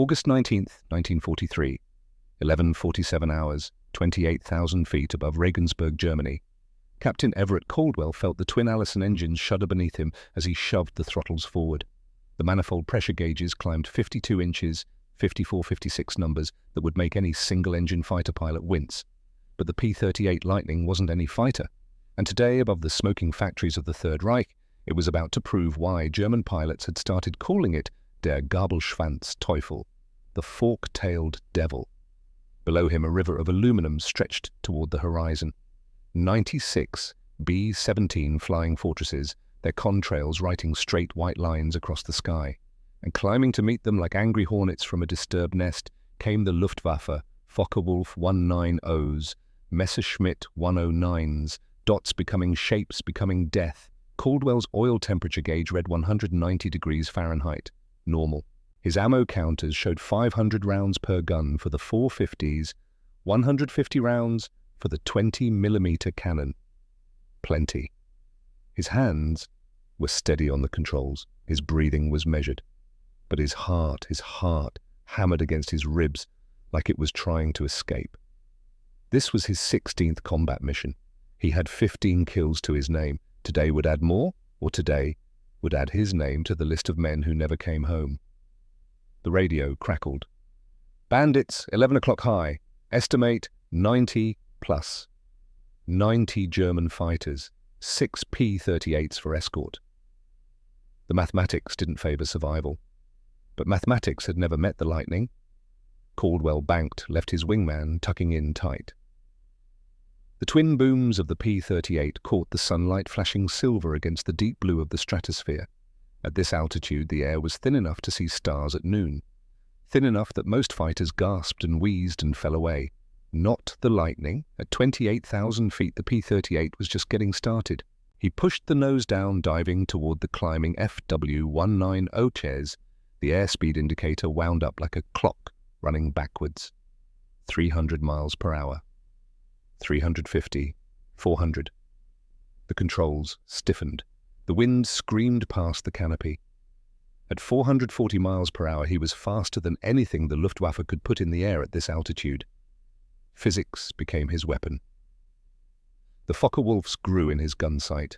August 19th, 1943, 11:47 hours, 28,000 feet above Regensburg, Germany. Captain Everett Caldwell felt the twin Allison engines shudder beneath him as he shoved the throttles forward. The manifold pressure gauges climbed 52 inches, 54-56 numbers that would make any single-engine fighter pilot wince. But the P-38 Lightning wasn't any fighter, and today, above the smoking factories of the Third Reich, it was about to prove why German pilots had started calling it der Gabelschwanz Teufel, the fork-tailed devil. Below him, a river of aluminum stretched toward the horizon. 96 B-17 flying fortresses, their contrails writing straight white lines across the sky. And climbing to meet them like angry hornets from a disturbed nest came the Luftwaffe Focke-Wulf 190s, Messerschmitt 109s, dots becoming shapes, becoming death. Caldwell's oil temperature gauge read 190 degrees Fahrenheit, normal. His ammo counters showed 500 rounds per gun for the 450s, 150 rounds for the 20mm cannon. Plenty. His hands were steady on the controls. His breathing was measured. But his heart hammered against his ribs like it was trying to escape. This was his 16th combat mission. He had 15 kills to his name. Today would add more, or today would add his name to the list of men who never came home. The radio crackled. Bandits, 11 o'clock high. Estimate 90 plus. 90 German fighters, 6 P-38s for escort. The mathematics didn't favor survival. But mathematics had never met the Lightning. Caldwell banked, left his wingman tucking in tight. The twin booms of the P-38 caught the sunlight flashing silver against the deep blue of the stratosphere. At this altitude, the air was thin enough to see stars at noon. Thin enough that most fighters gasped and wheezed and fell away. Not the Lightning. At 28,000 feet, the P-38 was just getting started. He pushed the nose down, diving toward the climbing FW190s. The airspeed indicator wound up like a clock running backwards. 300 miles per hour. 350, 400. The controls stiffened. The wind screamed past the canopy. At 440 miles per hour, he was faster than anything the Luftwaffe could put in the air at this altitude. Physics became his weapon. The Focke-Wulfs grew in his gun sight.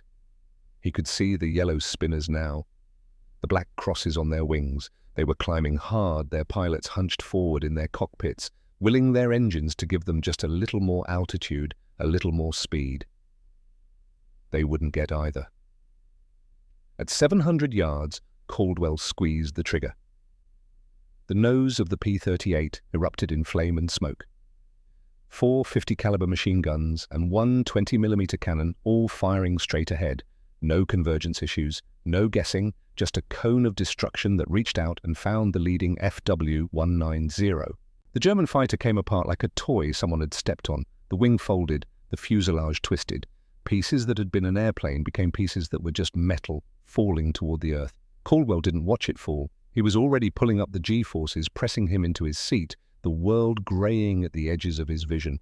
He could see the yellow spinners now, the black crosses on their wings. They were climbing hard, their pilots hunched forward in their cockpits, willing their engines to give them just a little more altitude, a little more speed. They wouldn't get either. At 700 yards, Caldwell squeezed the trigger. The nose of the P-38 erupted in flame and smoke. 4 50-caliber machine guns and 1 20mm cannon, all firing straight ahead. No convergence issues, no guessing, just a cone of destruction that reached out and found the leading FW190. The German fighter came apart like a toy someone had stepped on. The wing folded, the fuselage twisted. Pieces that had been an airplane became pieces that were just metal, falling toward the earth. Caldwell didn't watch it fall. He was already pulling up the G-forces, pressing him into his seat, the world graying at the edges of his vision.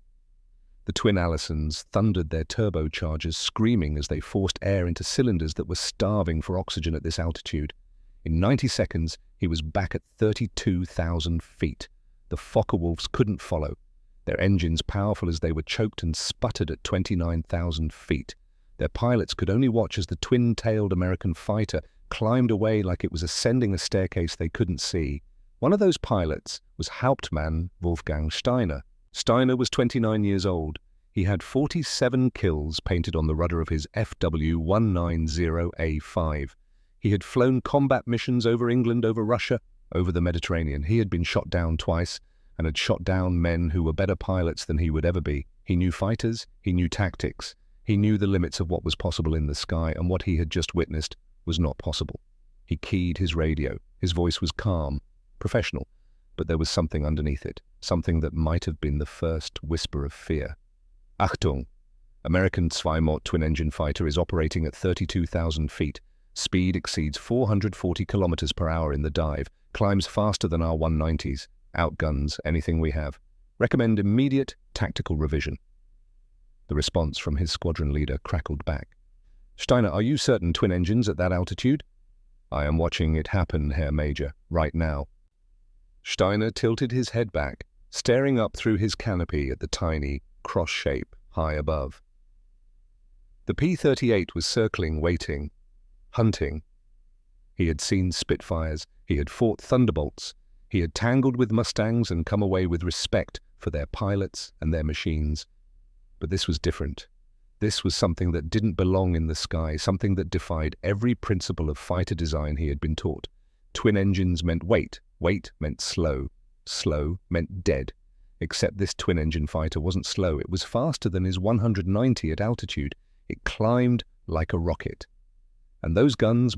The twin Allisons thundered their turbochargers, screaming as they forced air into cylinders that were starving for oxygen at this altitude. In 90 seconds, he was back at 32,000 feet. The Focke-Wulfs couldn't follow. Their engines, powerful as they were, choked and sputtered at 29,000 feet. Their pilots could only watch as the twin-tailed American fighter climbed away like it was ascending a staircase they couldn't see. One of those pilots was Hauptmann Wolfgang Steiner. Steiner was 29 years old. He had 47 kills painted on the rudder of his FW190A5. He had flown combat missions over England, over Russia, over the Mediterranean. He had been shot down twice and had shot down men who were better pilots than he would ever be. He knew fighters, he knew tactics, he knew the limits of what was possible in the sky, and what he had just witnessed was not possible. He keyed his radio. His voice was calm, professional, but there was something underneath it, something that might have been the first whisper of fear. Achtung! American Zweimot twin-engine fighter is operating at 32,000 feet. Speed exceeds 440 kilometers per hour in the dive, climbs faster than our 190s, outguns anything we have. Recommend immediate tactical revision. The response from his squadron leader crackled back. Steiner, are you certain twin engines at that altitude? I am watching it happen, Herr Major, right now. Steiner tilted his head back, staring up through his canopy at the tiny cross shape high above. The P-38 was circling, waiting, hunting. He had seen Spitfires, he had fought Thunderbolts, he had tangled with Mustangs and come away with respect for their pilots and their machines. But this was different. This was something that didn't belong in the sky, something that defied every principle of fighter design he had been taught. Twin engines meant wait, wait meant slow, slow meant dead. Except this twin-engine fighter wasn't slow, it was faster than his 190 at altitude. It climbed like a rocket. And those guns,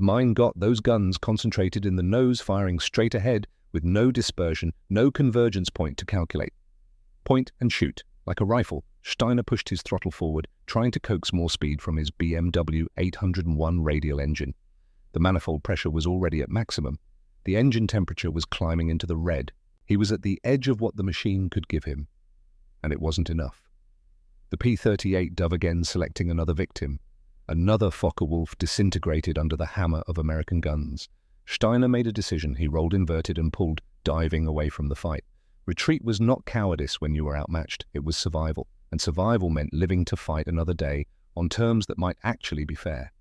those guns concentrated in the nose, firing straight ahead with no dispersion, no convergence point to calculate. Point and shoot. Like a rifle, Steiner pushed his throttle forward, trying to coax more speed from his BMW 801 radial engine. The manifold pressure was already at maximum. The engine temperature was climbing into the red. He was at the edge of what the machine could give him. And it wasn't enough. The P-38 dove again, selecting another victim. Another Focke-Wulf disintegrated under the hammer of American guns. Steiner made a decision. He rolled inverted and pulled, diving away from the fight. Retreat was not cowardice when you were outmatched. It was survival. And survival meant living to fight another day on terms that might actually be fair.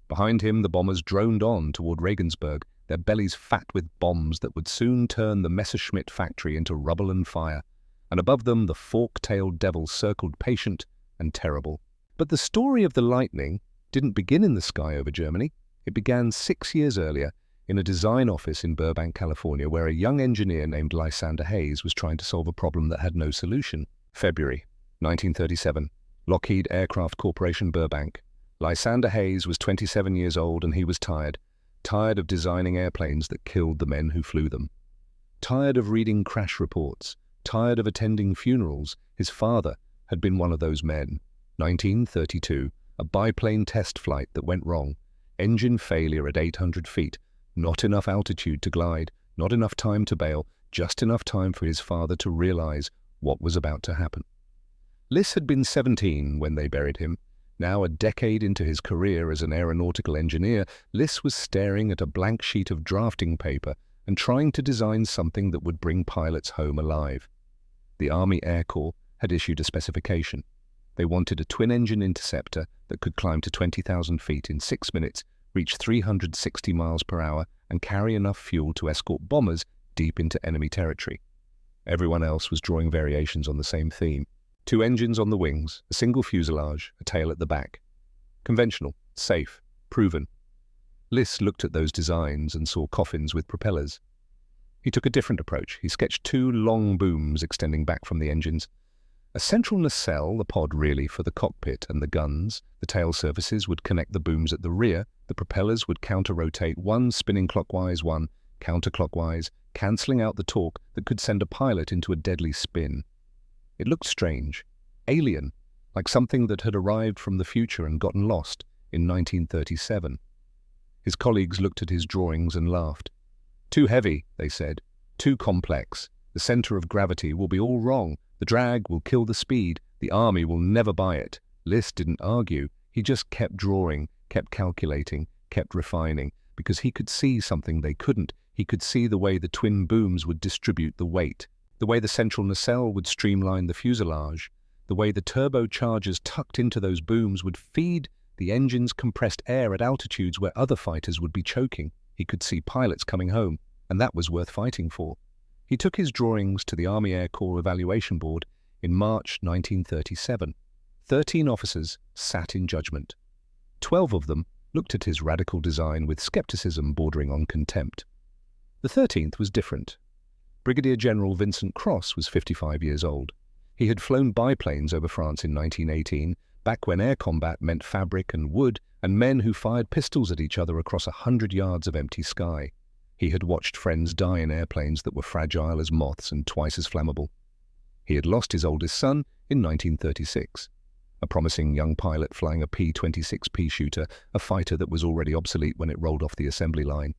Behind him, the bombers droned on toward Regensburg, their bellies fat with bombs that would soon turn the Messerschmitt factory into rubble and fire. And above them, the fork-tailed devil circled patient and terrible. But the story of the lightning didn't begin in the sky over Germany. It began 6 years earlier in a design office in Burbank, California, where a young engineer named Lysander Hayes was trying to solve a problem that had no solution. February 1937, Lockheed Aircraft Corporation, Burbank. Lysander Hayes was 27 years old and he was tired of designing airplanes that killed the men who flew them. Tired of reading crash reports, tired of attending funerals. His father had been one of those men. 1932, a biplane test flight that went wrong. Engine failure at 800 feet. Not enough altitude to glide, not enough time to bail, just enough time for his father to realize what was about to happen. Lys had been 17 when they buried him. Now, a decade into his career as an aeronautical engineer, Lys was staring at a blank sheet of drafting paper and trying to design something that would bring pilots home alive. The Army Air Corps had issued a specification. They wanted a twin-engine interceptor that could climb to 20,000 feet in 6 minutes, reach 360 miles per hour, and carry enough fuel to escort bombers deep into enemy territory. Everyone else was drawing variations on the same theme. 2 engines on the wings, a single fuselage, a tail at the back. Conventional, safe, proven. Lys looked at those designs and saw coffins with propellers. He took a different approach. He sketched 2 long booms extending back from the engines. A central nacelle, the pod really, for the cockpit and the guns. The tail surfaces would connect the booms at the rear. The propellers would counter-rotate, one spinning clockwise, one counterclockwise, cancelling out the torque that could send a pilot into a deadly spin. It looked strange, alien, like something that had arrived from the future and gotten lost in 1937. His colleagues looked at his drawings and laughed. Too heavy, they said. Too complex. The center of gravity will be all wrong. The drag will kill the speed. The army will never buy it. Lys didn't argue. He just kept drawing, kept calculating, kept refining, because he could see something they couldn't. He could see the way the twin booms would distribute the weight, the way the central nacelle would streamline the fuselage, the way the turbochargers tucked into those booms would feed the engine's compressed air at altitudes where other fighters would be choking. He could see pilots coming home, and that was worth fighting for. He took his drawings to the Army Air Corps Evaluation Board in March 1937. 13 officers sat in judgment. 12 of them looked at his radical design with skepticism bordering on contempt. The 13th was different. Brigadier General Vincent Cross was 55 years old. He had flown biplanes over France in 1918, back when air combat meant fabric and wood and men who fired pistols at each other across 100 yards of empty sky. He had watched friends die in airplanes that were fragile as moths and twice as flammable. He had lost his oldest son in 1936, a promising young pilot flying a P-26 shooter, a fighter that was already obsolete when it rolled off the assembly line.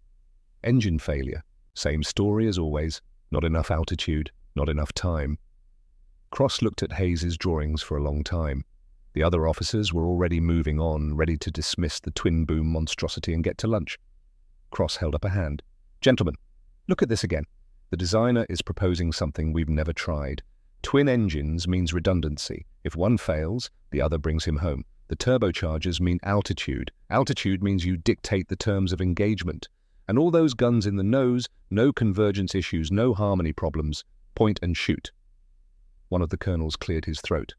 Engine failure. Same story as always. Not enough altitude, not enough time. Cross looked at Hayes's drawings for a long time. The other officers were already moving on, ready to dismiss the twin-boom monstrosity and get to lunch. Cross held up a hand. "Gentlemen, look at this again. The designer is proposing something we've never tried. Twin engines means redundancy. If one fails, the other brings him home. The turbochargers mean altitude. Altitude means you dictate the terms of engagement. And all those guns in the nose, no convergence issues, no harmony problems. Point and shoot. One of the colonels cleared his throat.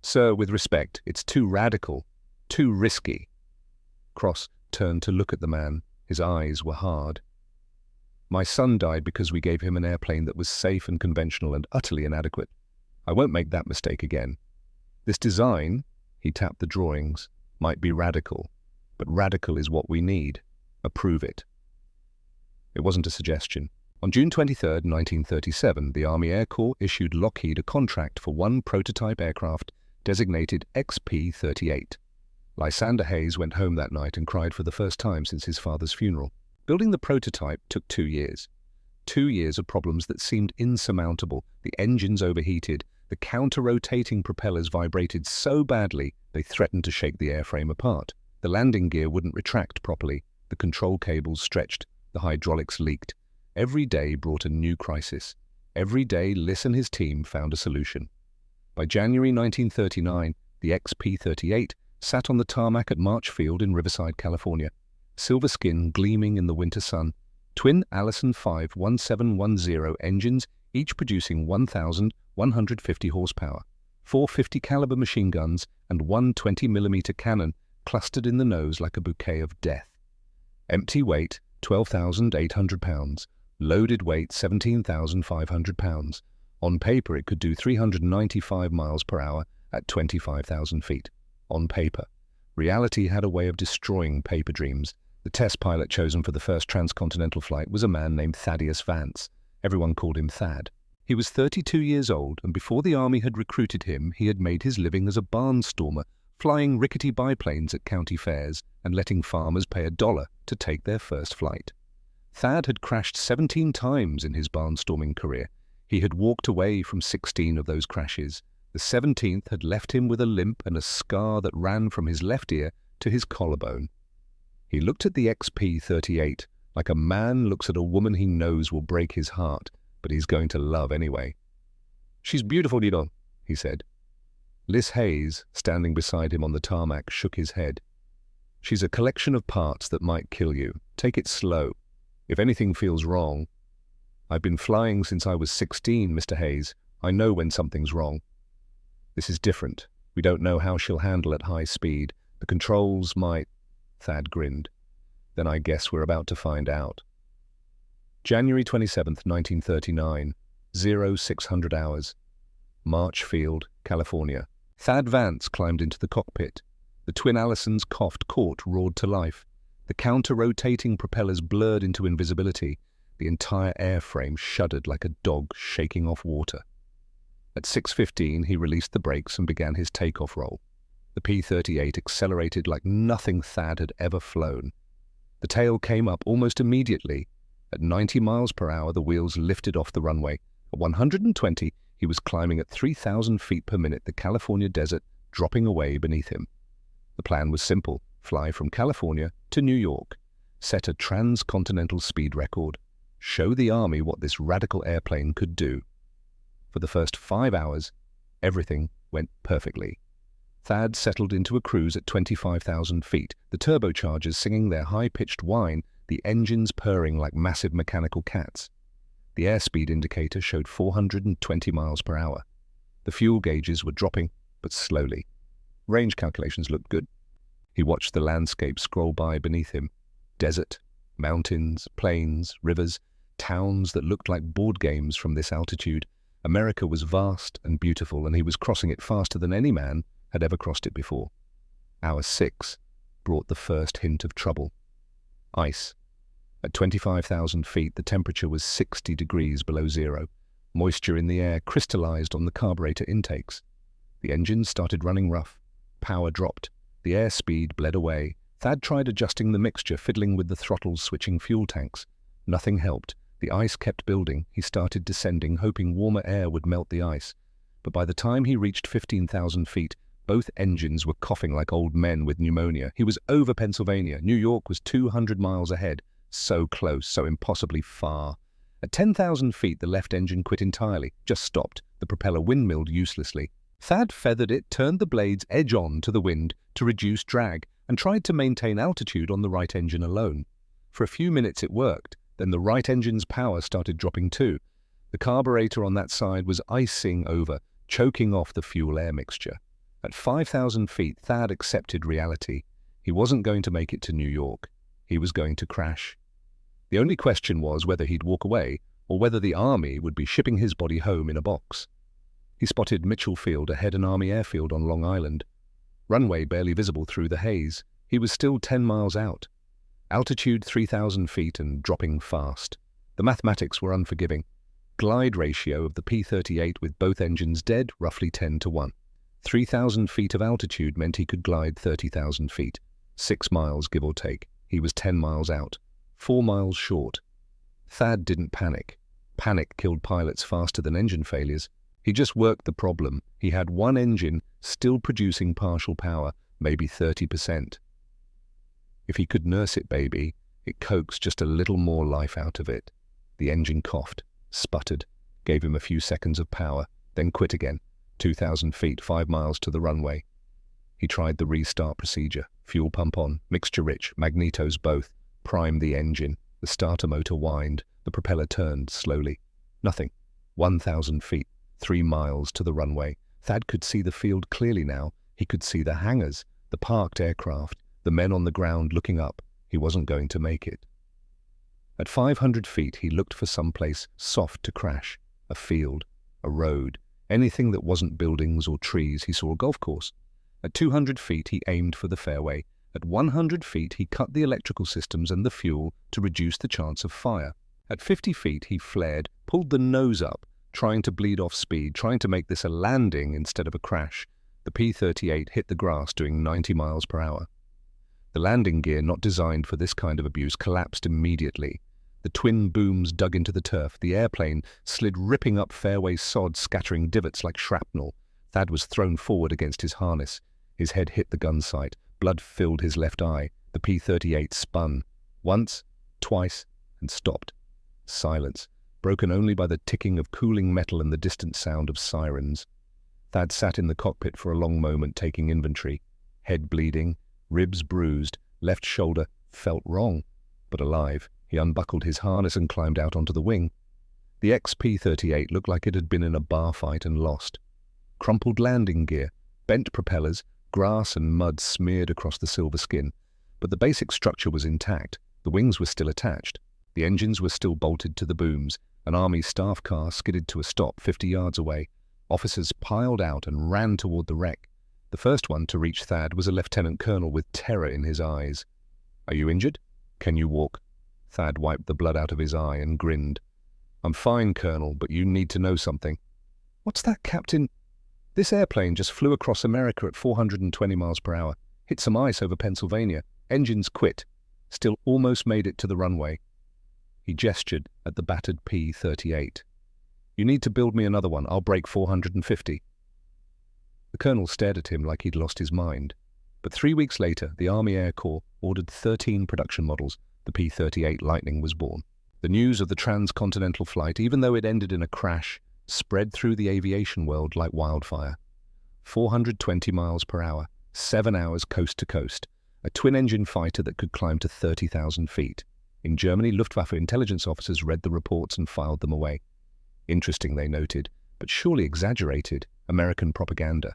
Sir, with respect, it's too radical, too risky. Cross turned to look at the man. His eyes were hard. My son died because we gave him an airplane that was safe and conventional and utterly inadequate. I won't make that mistake again. This design, he tapped the drawings, might be radical, but radical is what we need. Approve it. It wasn't a suggestion. On June 23, 1937, the Army Air Corps issued Lockheed a contract for one prototype aircraft designated XP-38. Lysander Hayes went home that night and cried for the first time since his father's funeral. Building the prototype took 2 years. 2 years of problems that seemed insurmountable. The engines overheated. The counter-rotating propellers vibrated so badly they threatened to shake the airframe apart. The landing gear wouldn't retract properly. The control cables stretched. The hydraulics leaked. Every day brought a new crisis. Every day Liss and his team found a solution. By January 1939, the XP-38 sat on the tarmac at March Field in Riverside, California. Silver skin gleaming in the winter sun. Twin Allison 5-1710 engines, each producing 1,150 horsepower. 4 50 caliber machine guns and one 20mm cannon clustered in the nose like a bouquet of death. Empty weight, 12,800 pounds. Loaded weight, 17,500 pounds. On paper, it could do 395 miles per hour at 25,000 feet. On paper. Reality had a way of destroying paper dreams. The test pilot chosen for the first transcontinental flight was a man named Thaddeus Vance. Everyone called him Thad. He was 32 years old, and before the Army had recruited him, he had made his living as a barnstormer, flying rickety biplanes at county fairs and letting farmers pay $1 to take their first flight. Thad had crashed 17 times in his barnstorming career. He had walked away from 16 of those crashes. The 17th had left him with a limp and a scar that ran from his left ear to his collarbone. He looked at the XP-38 like a man looks at a woman he knows will break his heart, but he's going to love anyway. "She's beautiful, you know," he said. Liss Hayes, standing beside him on the tarmac, shook his head. "She's a collection of parts that might kill you. Take it slow. If anything feels wrong..." "I've been flying since I was 16, Mr. Hayes. I know when something's wrong." "This is different. We don't know how she'll handle at high speed. The controls might..." Thad grinned. "Then I guess we're about to find out." January 27th, 1939, 0600 hours. March Field, California. Thad Vance climbed into the cockpit. The twin Allisons coughed, roared to life. The counter-rotating propellers blurred into invisibility. The entire airframe shuddered like a dog shaking off water. At 6:15, he released the brakes and began his takeoff roll. The P-38 accelerated like nothing Thad had ever flown. The tail came up almost immediately. At 90 miles per hour, the wheels lifted off the runway. At 120, he was climbing at 3,000 feet per minute, the California desert dropping away beneath him. The plan was simple: fly from California to New York, set a transcontinental speed record, show the Army what this radical airplane could do. For the first 5 hours, everything went perfectly. Thad settled into a cruise at 25,000 feet, the turbochargers singing their high-pitched whine, the engines purring like massive mechanical cats. The airspeed indicator showed 420 miles per hour. The fuel gauges were dropping, but slowly. Range calculations looked good. He watched the landscape scroll by beneath him. Desert, mountains, plains, rivers, towns that looked like board games from this altitude. America was vast and beautiful, and he was crossing it faster than any man had ever crossed it before. Hour 6 brought the first hint of trouble. Ice. At 25,000 feet, the temperature was 60 degrees below zero. Moisture in the air crystallized on the carburetor intakes. The engines started running rough. Power dropped. The airspeed bled away. Thad tried adjusting the mixture, fiddling with the throttles, switching fuel tanks. Nothing helped. The ice kept building. He started descending, hoping warmer air would melt the ice. But by the time he reached 15,000 feet, both engines were coughing like old men with pneumonia. He was over Pennsylvania. New York was 200 miles ahead. So close, so impossibly far. At 10,000 feet, the left engine quit entirely, just stopped. The propeller windmilled uselessly. Thad feathered it, turned the blades edge on to the wind to reduce drag, and tried to maintain altitude on the right engine alone. For a few minutes it worked, then the right engine's power started dropping too. The carburetor on that side was icing over, choking off the fuel-air mixture. At 5,000 feet, Thad accepted reality. He wasn't going to make it to New York. He was going to crash. The only question was whether he'd walk away or whether the Army would be shipping his body home in a box. He spotted Mitchell Field ahead, an Army airfield on Long Island. Runway barely visible through the haze. He was still 10 miles out. Altitude 3,000 feet and dropping fast. The mathematics were unforgiving. Glide ratio of the P-38 with both engines dead, roughly 10-1. 3,000 feet of altitude meant he could glide 30,000 feet. 6 miles, give or take. He was 10 miles out. 4 miles short. Thad didn't panic. Panic killed pilots faster than engine failures. He just worked the problem. He had one engine still producing partial power, maybe 30%. If he could nurse it, baby, it coaxed just a little more life out of it. The engine coughed, sputtered, gave him a few seconds of power, then quit again. 2,000 feet, 5 miles to the runway. He tried the restart procedure. Fuel pump on, mixture rich, magnetos both. Primed the engine. The starter motor whined. The propeller turned slowly. Nothing. 1,000 feet, 3 miles to the runway. Thad could see the field clearly now. He could see the hangars, the parked aircraft, the men on the ground looking up. He wasn't going to make it. At 500 feet, he looked for some place soft to crash. A field, a road, anything that wasn't buildings or trees. He saw a golf course. At 200 feet, he aimed for the fairway. At 100 feet, he cut the electrical systems and the fuel to reduce the chance of fire. At 50 feet, he flared, pulled the nose up, trying to bleed off speed, trying to make this a landing instead of a crash. The P-38 hit the grass doing 90 miles per hour. The landing gear, not designed for this kind of abuse, collapsed immediately. The twin booms dug into the turf. The airplane slid ripping up fairway sod, scattering divots like shrapnel. Thad was thrown forward against his harness. His head hit the gun sight. Blood filled his left eye. The P-38 spun. Once, twice, and stopped. Silence, broken only by the ticking of cooling metal and the distant sound of sirens. Thad sat in the cockpit for a long moment, taking inventory. Head bleeding, ribs bruised, left shoulder felt wrong, but alive. He unbuckled his harness and climbed out onto the wing. The ex-P-38 looked like it had been in a bar fight and lost. Crumpled landing gear, bent propellers, grass and mud smeared across the silver skin. But the basic structure was intact. The wings were still attached. The engines were still bolted to the booms. An Army staff car skidded to a stop 50 yards away. Officers piled out and ran toward the wreck. The first one to reach Thad was a lieutenant colonel with terror in his eyes. "Are you injured? Can you walk?" Thad wiped the blood out of his eye and grinned. "I'm fine, Colonel, but you need to know something." "What's that, Captain?" "This airplane just flew across America at 420 miles per hour, hit some ice over Pennsylvania, engines quit, still almost made it to the runway." He gestured at the battered P-38. "You need to build me another one. I'll break 450. The colonel stared at him like he'd lost his mind. But 3 weeks later, the Army Air Corps ordered 13 production models. The P-38 Lightning was born. The news of the transcontinental flight, even though it ended in a crash, spread through the aviation world like wildfire. 420 miles per hour, 7 hours coast to coast, a twin-engine fighter that could climb to 30,000 feet. In Germany, Luftwaffe intelligence officers read the reports and filed them away. Interesting, they noted, but surely exaggerated, American propaganda.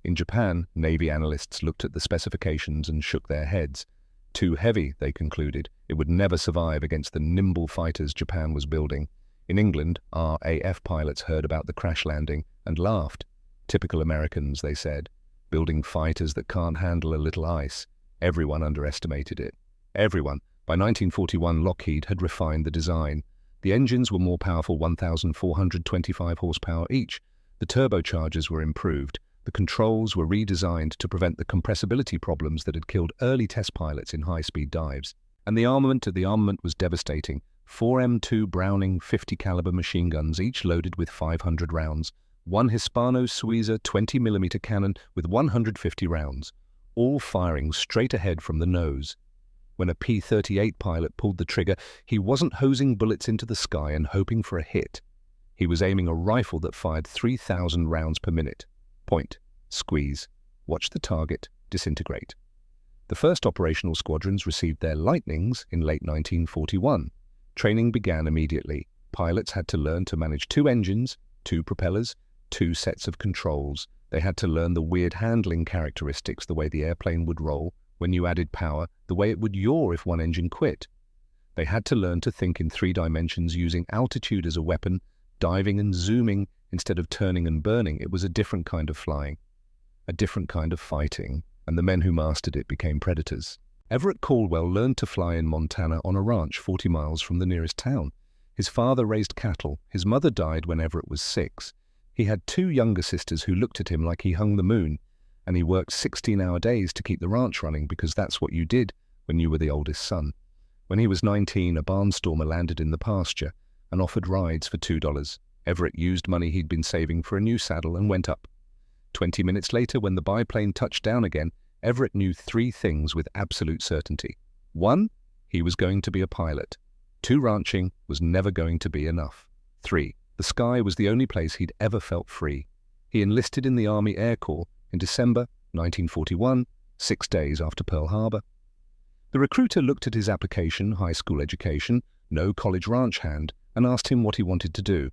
In Japan, Navy analysts looked at the specifications and shook their heads. Too heavy, they concluded. It would never survive against the nimble fighters Japan was building. In England, RAF pilots heard about the crash landing and laughed. Typical Americans, they said, building fighters that can't handle a little ice. Everyone underestimated it. Everyone. By 1941, Lockheed had refined the design. The engines were more powerful, 1,425 horsepower each. The turbochargers were improved. The controls were redesigned to prevent the compressibility problems that had killed early test pilots in high-speed dives. And the armament was devastating. 4 M2 Browning 50 caliber machine guns, each loaded with 500 rounds. One Hispano-Suiza 20mm cannon with 150 rounds, all firing straight ahead from the nose. When a P-38 pilot pulled the trigger, he wasn't hosing bullets into the sky and hoping for a hit. He was aiming a rifle that fired 3,000 rounds per minute. Point, squeeze, watch the target disintegrate. The first operational squadrons received their Lightnings in late 1941. Training began immediately. Pilots had to learn to manage 2 engines, 2 propellers, 2 sets of controls. They had to learn the weird handling characteristics, the way the airplane would roll when you added power, the way it would yaw if one engine quit. They had to learn to think in 3 dimensions using altitude as a weapon, diving and zooming instead of turning and burning. It was a different kind of flying, a different kind of fighting, and the men who mastered it became predators. Everett Caldwell learned to fly in Montana on a ranch 40 miles from the nearest town. His father raised cattle. His mother died when Everett was 6. He had 2 younger sisters who looked at him like he hung the moon, and he worked 16-hour days to keep the ranch running because that's what you did when you were the oldest son. When he was 19, a barnstormer landed in the pasture and offered rides for $2. Everett used money he'd been saving for a new saddle and went up. 20 minutes later, when the biplane touched down again, Everett knew 3 things with absolute certainty. 1, he was going to be a pilot. 2, ranching was never going to be enough. 3, the sky was the only place he'd ever felt free. He enlisted in the Army Air Corps in December 1941, 6 days after Pearl Harbor. The recruiter looked at his application, high school education, no college ranch hand, and asked him what he wanted to do.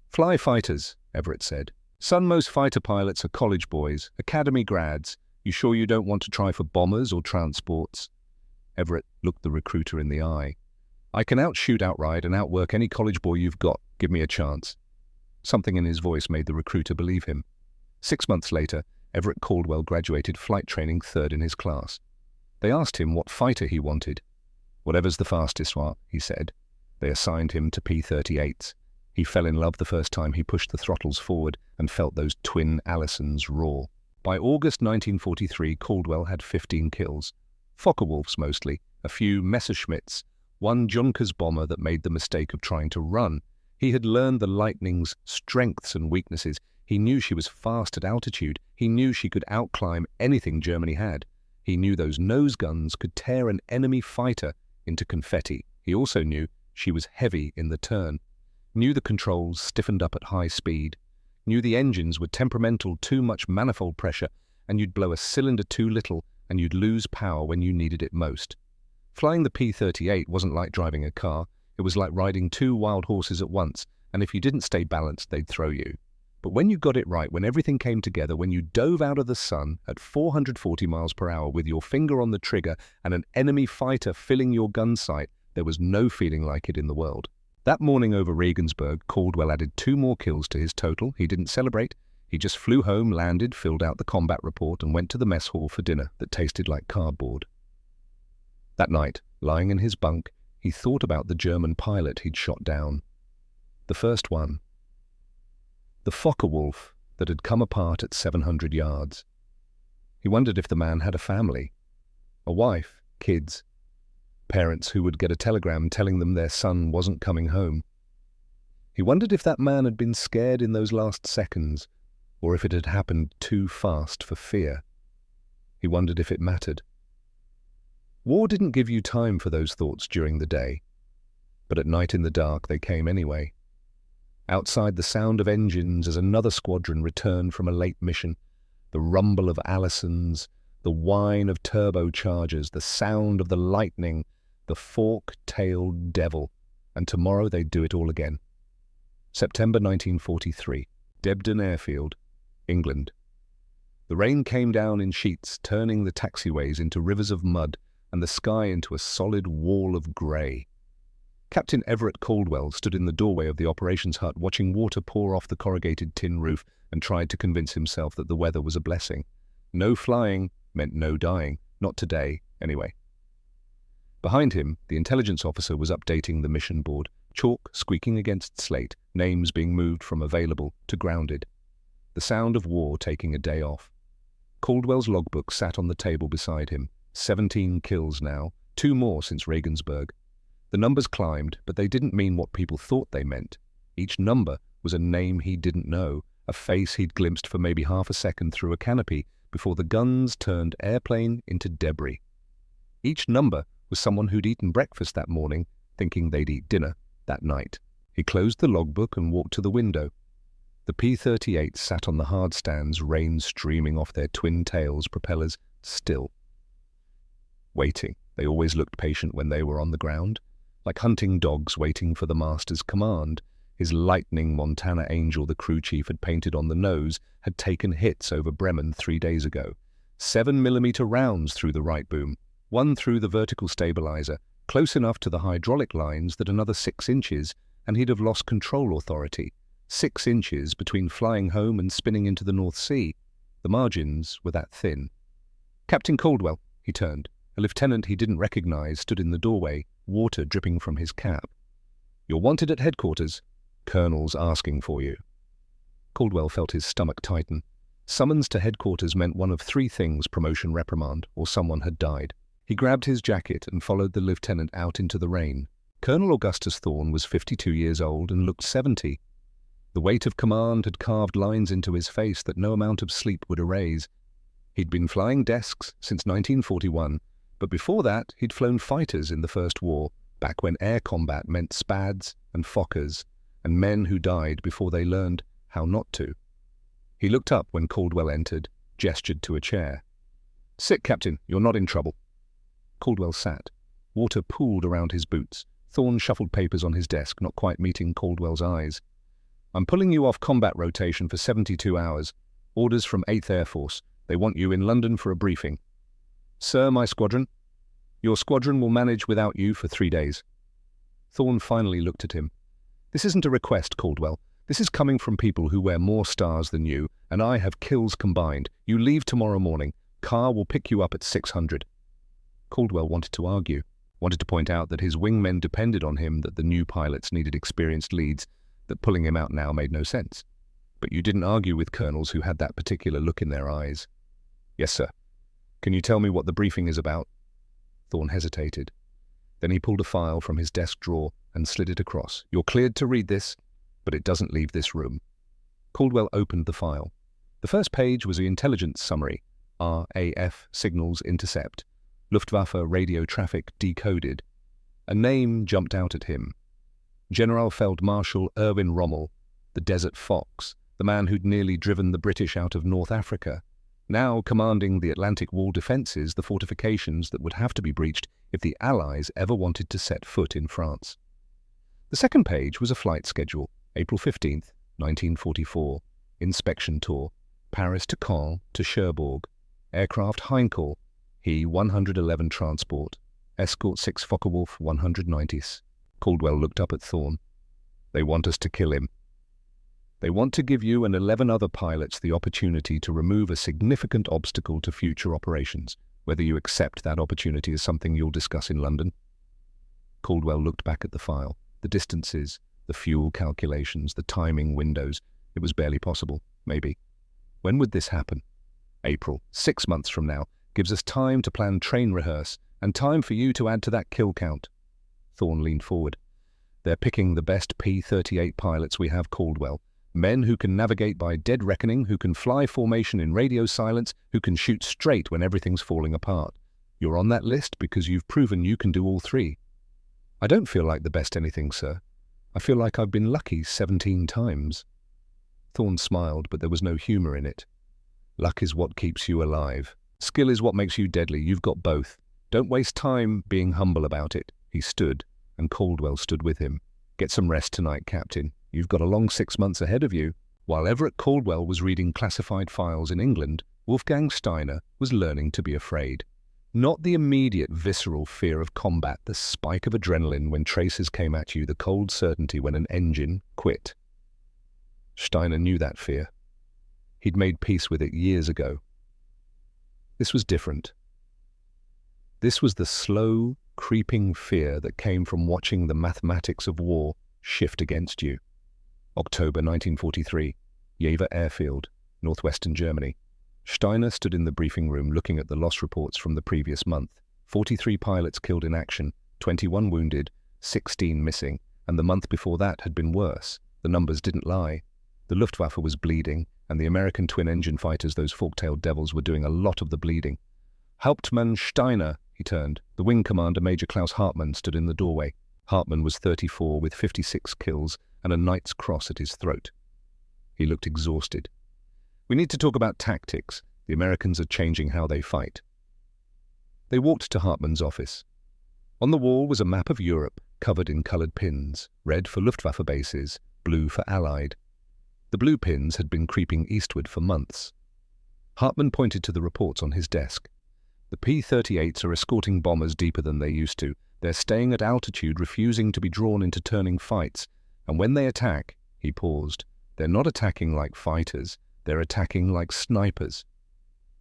"Fly fighters," Everett said. "Son, most fighter pilots are college boys, academy grads. You sure you don't want to try for bombers or transports?" Everett looked the recruiter in the eye. "I can outshoot, outride, and outwork any college boy you've got. Give me a chance." Something in his voice made the recruiter believe him. 6 months later, Everett Caldwell graduated flight training 3rd in his class. They asked him what fighter he wanted. "Whatever's the fastest one," he said. They assigned him to P-38s. He fell in love the first time he pushed the throttles forward and felt those twin Allisons roar. By August 1943, Caldwell had 15 kills. Focke-Wulfs mostly, a few Messerschmitts, 1 Junkers bomber that made the mistake of trying to run. He had learned the Lightning's strengths and weaknesses. He knew she was fast at altitude. He knew she could outclimb anything Germany had. He knew those nose guns could tear an enemy fighter into confetti. He also knew she was heavy in the turn. Knew the controls stiffened up at high speed. Knew the engines were temperamental, too much manifold pressure, and you'd blow a cylinder too little and you'd lose power when you needed it most. Flying the P-38 wasn't like driving a car. It was like riding 2 wild horses at once, and if you didn't stay balanced, they'd throw you. But when you got it right, when everything came together, when you dove out of the sun at 440 miles per hour with your finger on the trigger and an enemy fighter filling your gun sight, there was no feeling like it in the world. That morning over Regensburg, Caldwell added 2 more kills to his total. He didn't celebrate. He just flew home, landed, filled out the combat report, and went to the mess hall for dinner that tasted like cardboard. That night, lying in his bunk, he thought about the German pilot he'd shot down. The first one. The Focke-Wulf that had come apart at 700 yards. He wondered if the man had a family, a wife, kids, parents who would get a telegram telling them their son wasn't coming home. He wondered if that man had been scared in those last seconds, or if it had happened too fast for fear. He wondered if it mattered. War didn't give you time for those thoughts during the day, but at night in the dark they came anyway. Outside, the sound of engines as another squadron returned from a late mission, the rumble of Allisons, the whine of turbochargers, the sound of the lightning, the fork-tailed devil, and tomorrow they'd do it all again. September 1943, Debden Airfield, England. The rain came down in sheets, turning the taxiways into rivers of mud and the sky into a solid wall of grey. Captain Everett Caldwell stood in the doorway of the operations hut watching water pour off the corrugated tin roof and tried to convince himself that the weather was a blessing. No flying meant no dying, not today, anyway. Behind him, the intelligence officer was updating the mission board, chalk squeaking against slate, names being moved from available to grounded. The sound of war taking a day off. Caldwell's logbook sat on the table beside him. 17 kills now, 2 more since Regensburg. The numbers climbed, but they didn't mean what people thought they meant. Each number was a name he didn't know, a face he'd glimpsed for maybe half a second through a canopy before the guns turned airplane into debris. Each number was someone who'd eaten breakfast that morning, thinking they'd eat dinner that night. He closed the logbook and walked to the window. The P-38 sat on the hard stands, rain streaming off their twin tails, propellers still. Waiting. They always looked patient when they were on the ground, like hunting dogs waiting for the master's command. His lightning Montana Angel, the crew chief had painted on the nose, had taken hits over Bremen 3 days ago. 7mm rounds through the right boom, one through the vertical stabilizer, close enough to the hydraulic lines that another 6 inches, and he'd have lost control authority. 6 inches between flying home and spinning into the North Sea. The margins were that thin. "Captain Caldwell," he turned. A lieutenant he didn't recognize stood in the doorway, water dripping from his cap. "You're wanted at headquarters. Colonel's asking for you." Caldwell felt his stomach tighten. Summons to headquarters meant one of 3 things: promotion, reprimand, or someone had died. He grabbed his jacket and followed the lieutenant out into the rain. Colonel Augustus Thorne was 52 years old and looked 70. The weight of command had carved lines into his face that no amount of sleep would erase. He'd been flying desks since 1941, but before that he'd flown fighters in the First War, back when air combat meant Spads and Fokkers, and men who died before they learned how not to. He looked up when Caldwell entered, gestured to a chair. "Sit, Captain, you're not in trouble." Caldwell sat. Water pooled around his boots. Thorne shuffled papers on his desk, not quite meeting Caldwell's eyes. "I'm pulling you off combat rotation for 72 hours. Orders from 8th Air Force. They want you in London for a briefing." "Sir, my squadron?" "Your squadron will manage without you for 3 days." Thorne finally looked at him. "This isn't a request, Caldwell. This is coming from people who wear more stars than you, and I have kills combined. You leave tomorrow morning. Car will pick you up at 600. Caldwell wanted to argue, wanted to point out that his wingmen depended on him, that the new pilots needed experienced leads, that pulling him out now made no sense. But you didn't argue with colonels who had that particular look in their eyes. "Yes, sir. Can you tell me what the briefing is about?" Thorne hesitated. Then he pulled a file from his desk drawer and slid it across. "You're cleared to read this, but it doesn't leave this room." Caldwell opened the file. The first page was the intelligence summary. RAF signals intercept. Luftwaffe radio traffic decoded. A name jumped out at him. General Marshal Erwin Rommel, the Desert Fox, the man who'd nearly driven the British out of North Africa, now commanding the Atlantic Wall defences, the fortifications that would have to be breached if the Allies ever wanted to set foot in France. The second page was a flight schedule. April 15th, 1944. Inspection tour. Paris to Caen to Cherbourg. Aircraft Heinkel. He 111 transport. Escort 6 Focke-Wulf 190s. Caldwell looked up at Thorne. "They want us to kill him. They want to give you and 11 other pilots the opportunity to remove a significant obstacle to future operations. Whether you accept that opportunity is something you'll discuss in London." Caldwell looked back at the file. The distances, the fuel calculations, the timing windows. It was barely possible, maybe. When would this happen? April, 6 months from now, gives us time to plan train rehearse, and time for you to add to that kill count. Thorne leaned forward. "They're picking the best P-38 pilots we have, Caldwell. Men who can navigate by dead reckoning, who can fly formation in radio silence, who can shoot straight when everything's falling apart. You're on that list because you've proven you can do all 3. "I don't feel like the best anything, sir. I feel like I've been lucky 17 times. Thorne smiled, but there was no humour in it. "Luck is what keeps you alive. Skill is what makes you deadly. You've got both. Don't waste time being humble about it." He stood, and Caldwell stood with him. "Get some rest tonight, Captain. You've got a long 6 months ahead of you." While Everett Caldwell was reading classified files in England, Wolfgang Steiner was learning to be afraid. Not the immediate visceral fear of combat, the spike of adrenaline when tracers came at you, the cold certainty when an engine quit. Steiner knew that fear. He'd made peace with it years ago. This was different. This was the slow, creeping fear that came from watching the mathematics of war shift against you. October 1943, Jever Airfield, northwestern Germany. Steiner stood in the briefing room looking at the loss reports from the previous month. 43 pilots killed in action, 21 wounded, 16 missing, and the month before that had been worse. The numbers didn't lie. The Luftwaffe was bleeding, and the American twin-engine fighters, those fork-tailed devils, were doing a lot of the bleeding. "Hauptmann Steiner," He turned. The wing commander, Major Klaus Hartmann, stood in the doorway. Hartmann was 34 with 56 kills and a Knight's Cross at his throat. He looked exhausted. "We need to talk about tactics. The Americans are changing how they fight." They walked to Hartmann's office. On the wall was a map of Europe, covered in coloured pins, red for Luftwaffe bases, blue for Allied. The blue pins had been creeping eastward for months. Hartmann pointed to the reports on his desk. "The P-38s are escorting bombers deeper than they used to. They're staying at altitude, refusing to be drawn into turning fights. And when they attack," he paused, "they're not attacking like fighters, they're attacking like snipers."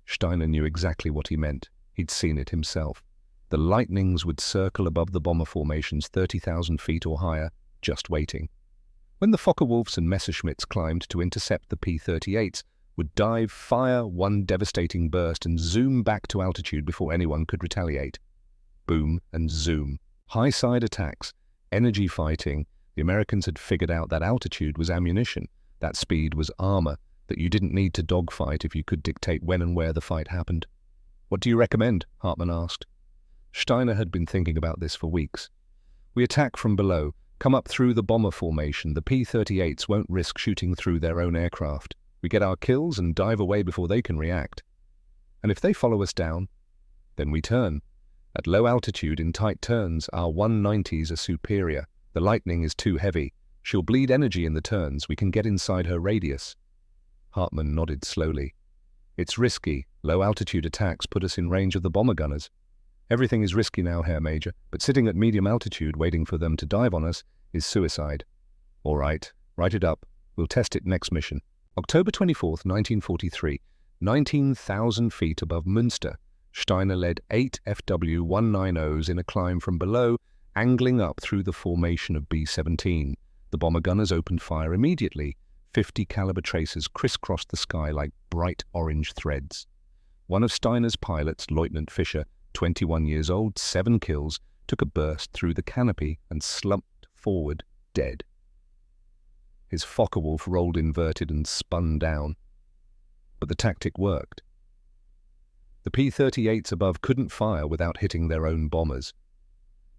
Steiner knew exactly what he meant. He'd seen it himself. The lightnings would circle above the bomber formations 30,000 feet or higher, just waiting. When the Focke-Wulfs and Messerschmitts climbed to intercept the P-38s, would dive, fire one devastating burst, and zoom back to altitude before anyone could retaliate. Boom and zoom. High-side attacks, energy fighting. The Americans had figured out that altitude was ammunition, that speed was armor, that you didn't need to dogfight if you could dictate when and where the fight happened. "What do you recommend?" Hartmann asked. Steiner had been thinking about this for weeks. "We attack from below, come up through the bomber formation. The P-38s won't risk shooting through their own aircraft. We get our kills and dive away before they can react. And if they follow us down, then we turn. At low altitude, in tight turns, our 190s are superior. The Lightning is too heavy. She'll bleed energy in the turns. We can get inside her radius." Hartmann nodded slowly. "It's risky. Low-altitude attacks put us in range of the bomber gunners. Everything is risky now, Herr Major, but sitting at medium altitude waiting for them to dive on us is suicide." "All right, write it up. We'll test it next mission." October 24th, 1943, 19,000 feet above Münster, Steiner led 8 FW-190s in a climb from below, angling up through the formation of B-17. The bomber gunners opened fire immediately. 50 caliber tracers crisscrossed the sky like bright orange threads. One of Steiner's pilots, Lieutenant Fischer, 21 years old, 7 kills, took a burst through the canopy and slumped forward, dead. His Focke-Wulf rolled inverted and spun down. But the tactic worked. The P-38s above couldn't fire without hitting their own bombers.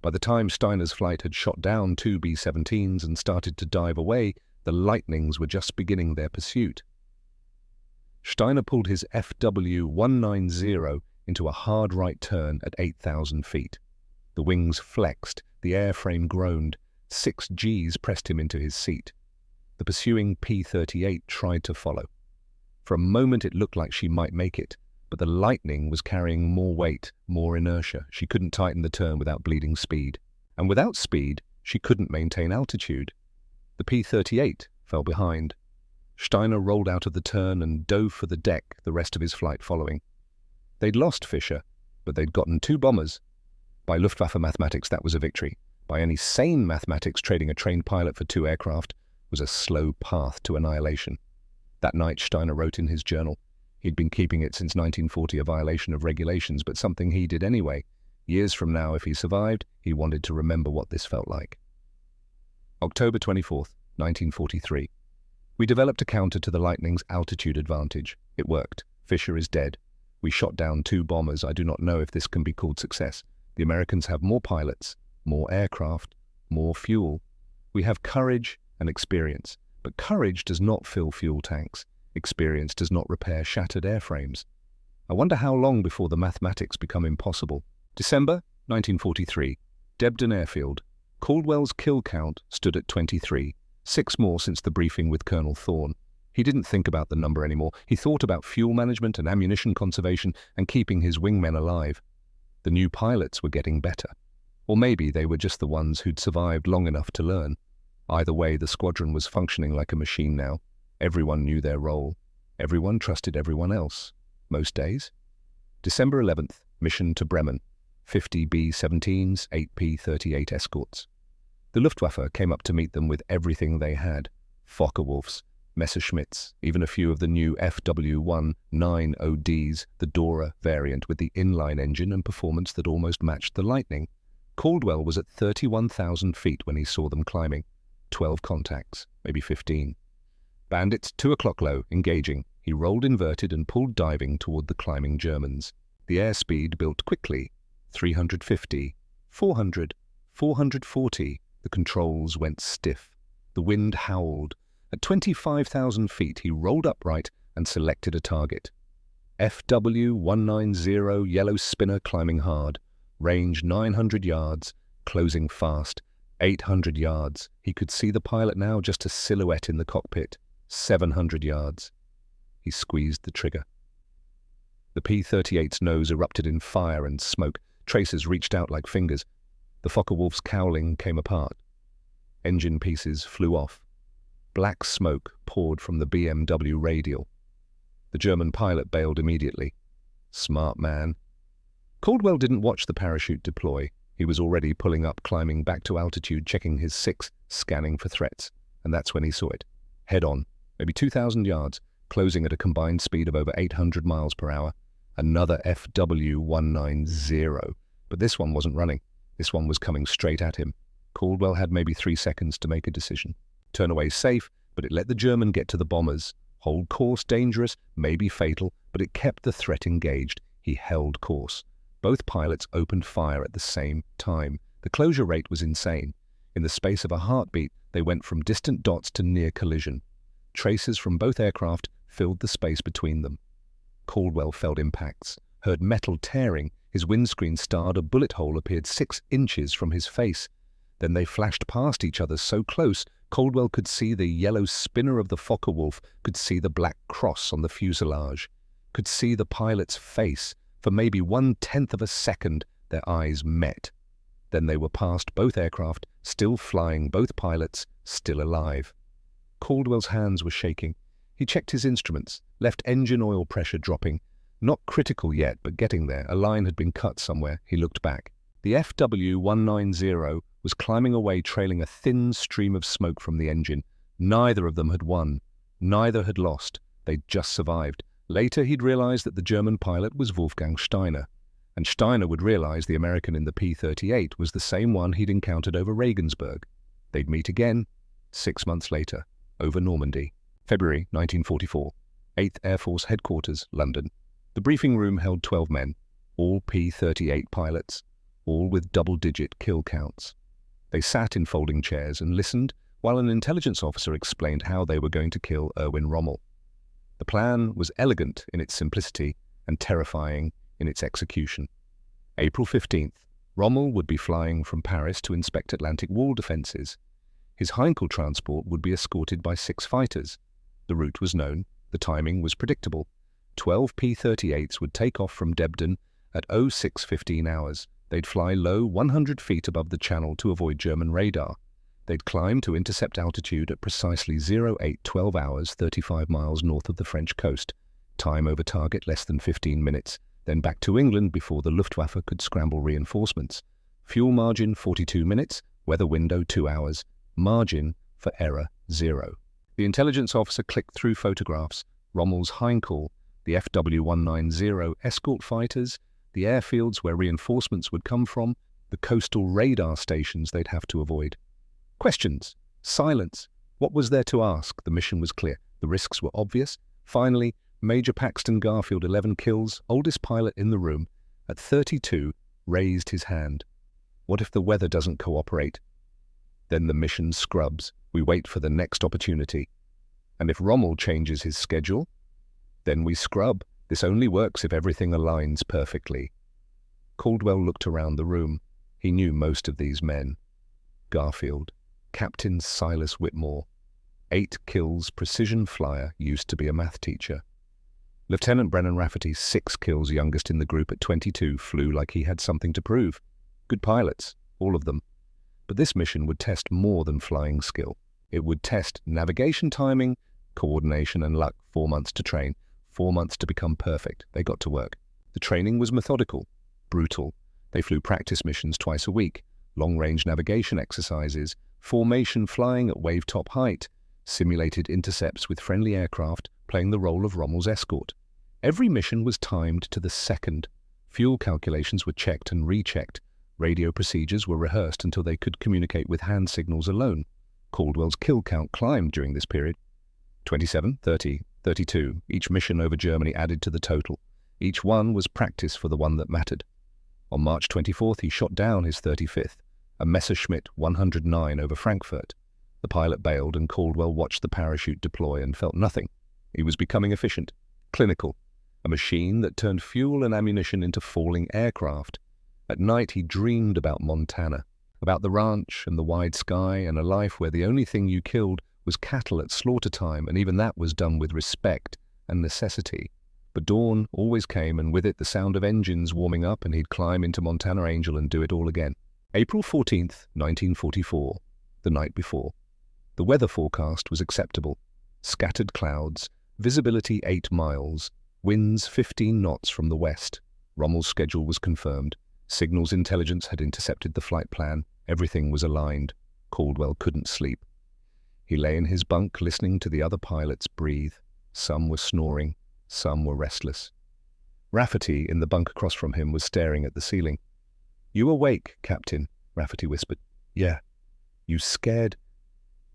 By the time Steiner's flight had shot down 2 B-17s and started to dive away, the Lightnings were just beginning their pursuit. Steiner pulled his FW-190 into a hard right turn at 8,000 feet. The wings flexed, the airframe groaned. 6 Gs pressed him into his seat. The pursuing P-38 tried to follow. For a moment it looked like she might make it, but the Lightning was carrying more weight, more inertia. She couldn't tighten the turn without bleeding speed. And without speed, she couldn't maintain altitude. The P-38 fell behind. Steiner rolled out of the turn and dove for the deck, the rest of his flight following. They'd lost Fischer, but they'd gotten 2 bombers. By Luftwaffe mathematics, that was a victory. By any sane mathematics, trading a trained pilot for 2 aircraft was a slow path to annihilation. That night, Steiner wrote in his journal. He'd been keeping it since 1940, a violation of regulations, but something he did anyway. Years from now, if he survived, he wanted to remember what this felt like. October 24th, 1943. We developed a counter to the Lightning's altitude advantage. It worked. Fischer is dead. We shot down 2 bombers. I do not know if this can be called success. The Americans have more pilots, more aircraft, more fuel. We have courage and experience, but courage does not fill fuel tanks. Experience does not repair shattered airframes. I wonder how long before the mathematics become impossible. December 1943. Debden Airfield. Caldwell's kill count stood at 23, 6 more since the briefing with Colonel Thorne. He didn't think about the number anymore. He thought about fuel management and ammunition conservation and keeping his wingmen alive. The new pilots were getting better. Or maybe they were just the ones who'd survived long enough to learn. Either way, the squadron was functioning like a machine now. Everyone knew their role. Everyone trusted everyone else. Most days. December 11th, mission to Bremen. 50 B-17s, 8 P-38 escorts. The Luftwaffe came up to meet them with everything they had. Focke-Wulfs, Messerschmitts, even a few of the new FW-190Ds, the Dora variant with the inline engine and performance that almost matched the Lightning. Caldwell was at 31,000 feet when he saw them climbing. 12 contacts, maybe 15. Bandits 2 o'clock low, engaging. He rolled inverted and pulled diving toward the climbing Germans. The airspeed built quickly. 350, 400, 440. The controls went stiff. The wind howled. At 25,000 feet, he rolled upright and selected a target. FW190 yellow spinner climbing hard. Range 900 yards, closing fast. 800 yards. He could see the pilot now, just a silhouette in the cockpit. 700 yards. He squeezed the trigger. The P-38's nose erupted in fire and smoke. Tracers reached out like fingers. The Focke-Wulf's cowling came apart. Engine pieces flew off. Black smoke poured from the BMW radial. The German pilot bailed immediately. Smart man. Caldwell didn't watch the parachute deploy. He was already pulling up, climbing back to altitude, checking his 6, scanning for threats. And that's when he saw it. Head on, maybe 2,000 yards, closing at a combined speed of over 800 miles per hour. Another FW190. But this one wasn't running. This one was coming straight at him. Caldwell had maybe 3 seconds to make a decision. Turn away safe, but it let the German get to the bombers. Hold course dangerous, maybe fatal, but it kept the threat engaged. He held course. Both pilots opened fire at the same time. The closure rate was insane. In the space of a heartbeat, they went from distant dots to near collision. Tracers from both aircraft filled the space between them. Caldwell felt impacts, heard metal tearing. His windscreen starred, a bullet hole appeared 6 inches from his face. Then they flashed past each other so close, Caldwell could see the yellow spinner of the Focke-Wulf, could see the black cross on the fuselage, could see the pilot's face. For maybe 1/10 of a second, their eyes met. Then they were past both aircraft, still flying, both pilots still alive. Caldwell's hands were shaking. He checked his instruments, left engine oil pressure dropping. Not critical yet, but getting there. A line had been cut somewhere. He looked back. The FW190 was climbing away, trailing a thin stream of smoke from the engine. Neither of them had won. Neither had lost. They'd just survived. Later, he'd realize that the German pilot was Wolfgang Steiner, and Steiner would realize the American in the P-38 was the same one he'd encountered over Regensburg. They'd meet again 6 months later, over Normandy. February 1944, 8th Air Force Headquarters, London. The briefing room held 12 men, all P-38 pilots, all with double-digit kill counts. They sat in folding chairs and listened while an intelligence officer explained how they were going to kill Erwin Rommel. The plan was elegant in its simplicity and terrifying in its execution. April 15th, Rommel would be flying from Paris to inspect Atlantic wall defenses. His Heinkel transport would be escorted by 6 fighters. The route was known, the timing was predictable. 12 P-38s would take off from Debden at 06:15 hours. They'd fly low 100 feet above the channel to avoid German radar. They'd climb to intercept altitude at precisely 08:12 hours, 35 miles north of the French coast. Time over target less than 15 minutes. Then back to England before the Luftwaffe could scramble reinforcements. Fuel margin 42 minutes, weather window 2 hours. Margin for error 0. The intelligence officer clicked through photographs. Rommel's Heinkel, the FW190 escort fighters, the airfields where reinforcements would come from, the coastal radar stations they'd have to avoid. Questions. Silence. What was there to ask? The mission was clear. The risks were obvious. Finally, Major Paxton Garfield, 11 kills, oldest pilot in the room, at 32, raised his hand. What if the weather doesn't cooperate? Then the mission scrubs. We wait for the next opportunity. And if Rommel changes his schedule, then we scrub. This only works if everything aligns perfectly. Caldwell looked around the room. He knew most of these men. Garfield, Captain Silas Whitmore, 8 kills, precision flyer, used to be a math teacher. Lieutenant Brennan Rafferty, 6 kills, youngest in the group at 22, flew like he had something to prove. Good pilots, all of them. But this mission would test more than flying skill. It would test navigation timing, coordination and luck. 4 months to train, 4 months to become perfect. They got to work. The training was methodical, brutal. They flew practice missions twice a week, long-range navigation exercises, formation flying at wave-top height, simulated intercepts with friendly aircraft playing the role of Rommel's escort. Every mission was timed to the second. Fuel calculations were checked and rechecked. Radio procedures were rehearsed until they could communicate with hand signals alone. Caldwell's kill count climbed during this period. 27, 30, 32. Each mission over Germany added to the total. Each one was practice for the one that mattered. On March 24th, he shot down his 35th, a Messerschmitt 109 over Frankfurt. The pilot bailed and Caldwell watched the parachute deploy and felt nothing. He was becoming efficient, clinical, a machine that turned fuel and ammunition into falling aircraft. At night he dreamed about Montana, about the ranch and the wide sky and a life where the only thing you killed was cattle at slaughter time, and even that was done with respect and necessity. But dawn always came, and with it the sound of engines warming up, and he'd climb into Montana Angel and do it all again. April 14th, 1944, the night before. The weather forecast was acceptable. Scattered clouds, visibility 8 miles, winds 15 knots from the west. Rommel's schedule was confirmed. Signals intelligence had intercepted the flight plan. Everything was aligned. Caldwell couldn't sleep. He lay in his bunk listening to the other pilots breathe. Some were snoring, some were restless. Rafferty, in the bunk across from him, was staring at the ceiling. "You awake, Captain?" Rafferty whispered. "Yeah." "You scared?"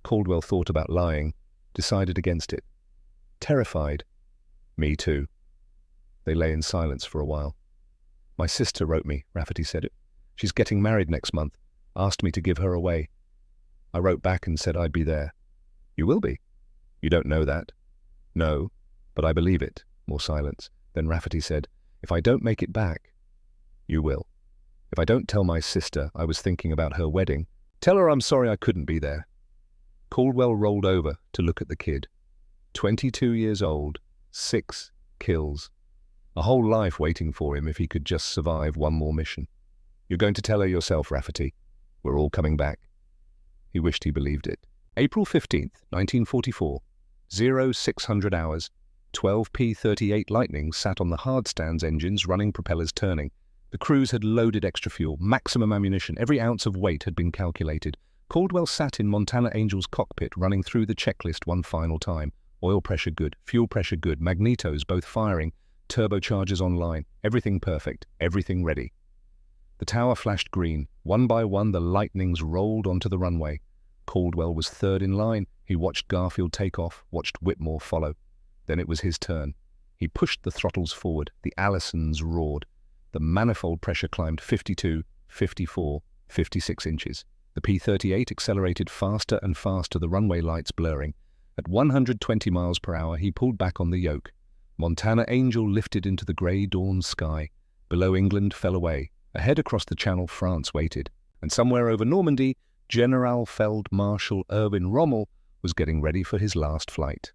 Caldwell thought about lying, decided against it. "Terrified." "Me too." They lay in silence for a while. "My sister wrote me," Rafferty said it. "She's getting married next month. Asked me to give her away. I wrote back and said I'd be there." "You will be?" "You don't know that." "No, but I believe it." More silence. Then Rafferty said, "If I don't make it back." "You will. If I don't tell my sister I was thinking about her wedding, tell her I'm sorry I couldn't be there." Caldwell rolled over to look at the kid. 22 years old, 6 kills. A whole life waiting for him if he could just survive one more mission. "You're going to tell her yourself, Rafferty. We're all coming back." He wished he believed it. April 15th, 1944. 0600 hours. 12 P-38 Lightnings sat on the hardstands engines, running propellers turning. The crews had loaded extra fuel, maximum ammunition, every ounce of weight had been calculated. Caldwell sat in Montana Angel's cockpit, running through the checklist one final time. Oil pressure good, fuel pressure good, magnetos both firing, turbochargers online, everything perfect, everything ready. The tower flashed green. One by one the Lightnings rolled onto the runway. Caldwell was third in line. He watched Garfield take off, watched Whitmore follow. Then it was his turn. He pushed the throttles forward. The Allisons roared. The manifold pressure climbed 52, 54, 56 inches. The P-38 accelerated faster and faster, the runway lights blurring. At 120 miles per hour, he pulled back on the yoke. Montana Angel lifted into the grey dawn sky. Below, England fell away. Ahead across the Channel, France waited. And somewhere over Normandy, Generalfeld Marshal Erwin Rommel was getting ready for his last flight.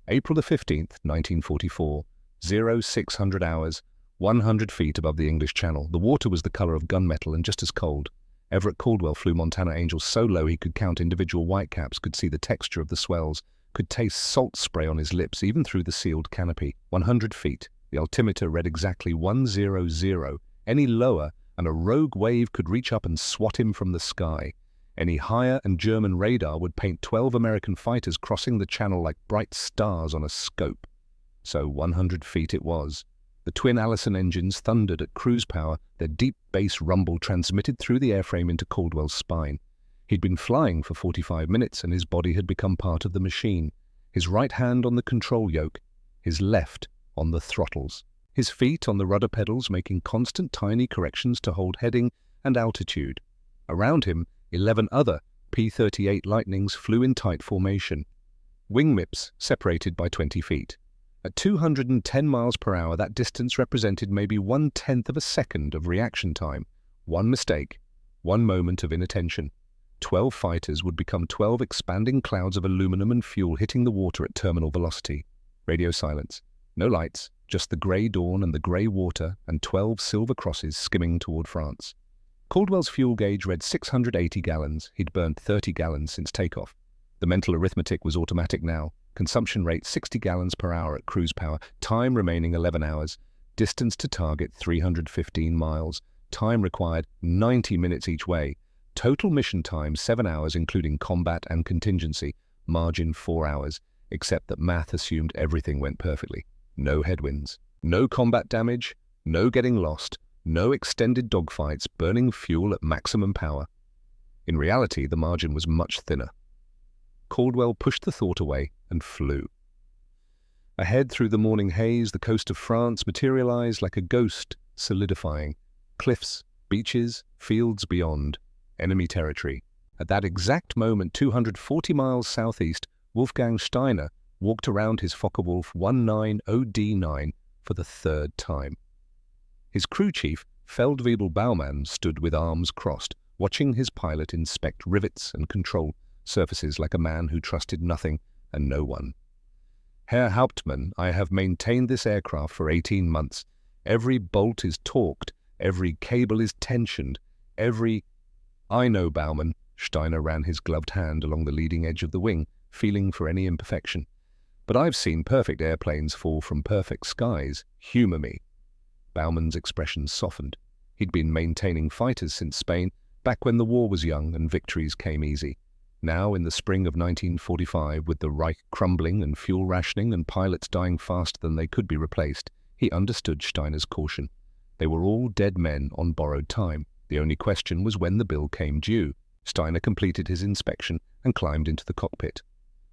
April the 15th, 1944, 0600 hours, 100 feet above the English Channel. The water was the color of gunmetal and just as cold. Everett Caldwell flew Montana Angel so low he could count individual whitecaps, could see the texture of the swells, could taste salt spray on his lips, even through the sealed canopy. 100 feet. The altimeter read exactly 100. Any lower, and a rogue wave could reach up and swat him from the sky. Any higher, and German radar would paint 12 American fighters crossing the Channel like bright stars on a scope. So 100 feet it was. The twin Allison engines thundered at cruise power, their deep bass rumble transmitted through the airframe into Caldwell's spine. He'd been flying for 45 minutes, and his body had become part of the machine. His right hand on the control yoke, his left on the throttles. His feet on the rudder pedals, making constant tiny corrections to hold heading and altitude. Around him, 11 other P-38 Lightnings flew in tight formation. Wing mips separated by 20 feet. At 210 miles per hour, that distance represented maybe 1/10 of a second of reaction time. One mistake, one moment of inattention. 12 fighters would become 12 expanding clouds of aluminum and fuel hitting the water at terminal velocity. Radio silence. No lights, just the grey dawn and the grey water and 12 silver crosses skimming toward France. Caldwell's fuel gauge read 680 gallons. He'd burned 30 gallons since takeoff. The mental arithmetic was automatic now. Consumption rate 60 gallons per hour at cruise power. Time remaining 11 hours. Distance to target 315 miles. Time required 90 minutes each way. Total mission time 7 hours including combat and contingency. Margin 4 hours, except that math assumed everything went perfectly. No headwinds. No combat damage. No getting lost. No extended dogfights burning fuel at maximum power. In reality, the margin was much thinner. Caldwell pushed the thought away and flew. Ahead through the morning haze, the coast of France materialized like a ghost, solidifying. Cliffs, beaches, fields beyond. Enemy territory. At that exact moment, 240 miles southeast, Wolfgang Steiner walked around his Focke-Wulf 190D9 for the third time. His crew chief, Feldwebel Baumann, stood with arms crossed, watching his pilot inspect rivets and control surfaces like a man who trusted nothing and no one. Herr Hauptmann, I have maintained this aircraft for 18 months. Every bolt is torqued, every cable is tensioned, I know, Baumann. Steiner ran his gloved hand along the leading edge of the wing, feeling for any imperfection. But I've seen perfect airplanes fall from perfect skies. Humour me. Baumann's expression softened. He'd been maintaining fighters since Spain, back when the war was young and victories came easy. Now, in the spring of 1945, with the Reich crumbling and fuel rationing and pilots dying faster than they could be replaced, he understood Steiner's caution. They were all dead men on borrowed time. The only question was when the bill came due. Steiner completed his inspection and climbed into the cockpit.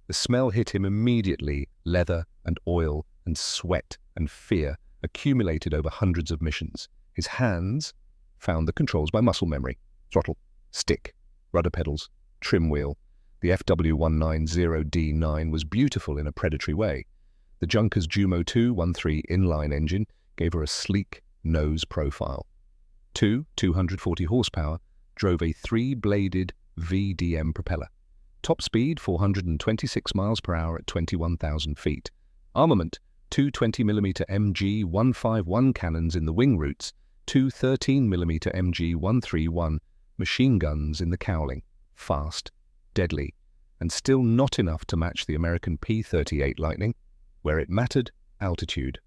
The smell hit him immediately. Leather and oil and sweat and fear accumulated over hundreds of missions. His hands found the controls by muscle memory. Throttle, stick, rudder pedals, trim wheel. The FW190D9 was beautiful in a predatory way. The Junkers Jumo 213 inline engine gave her a sleek nose profile. 240 horsepower, drove a 3-bladed VDM propeller. Top speed 426 miles per hour at 21,000 feet. Armament, 2 20mm MG151 cannons in the wing roots, 2 13mm MG131 machine guns in the cowling. Fast, deadly, and still not enough to match the American P-38 Lightning. Where it mattered, altitude.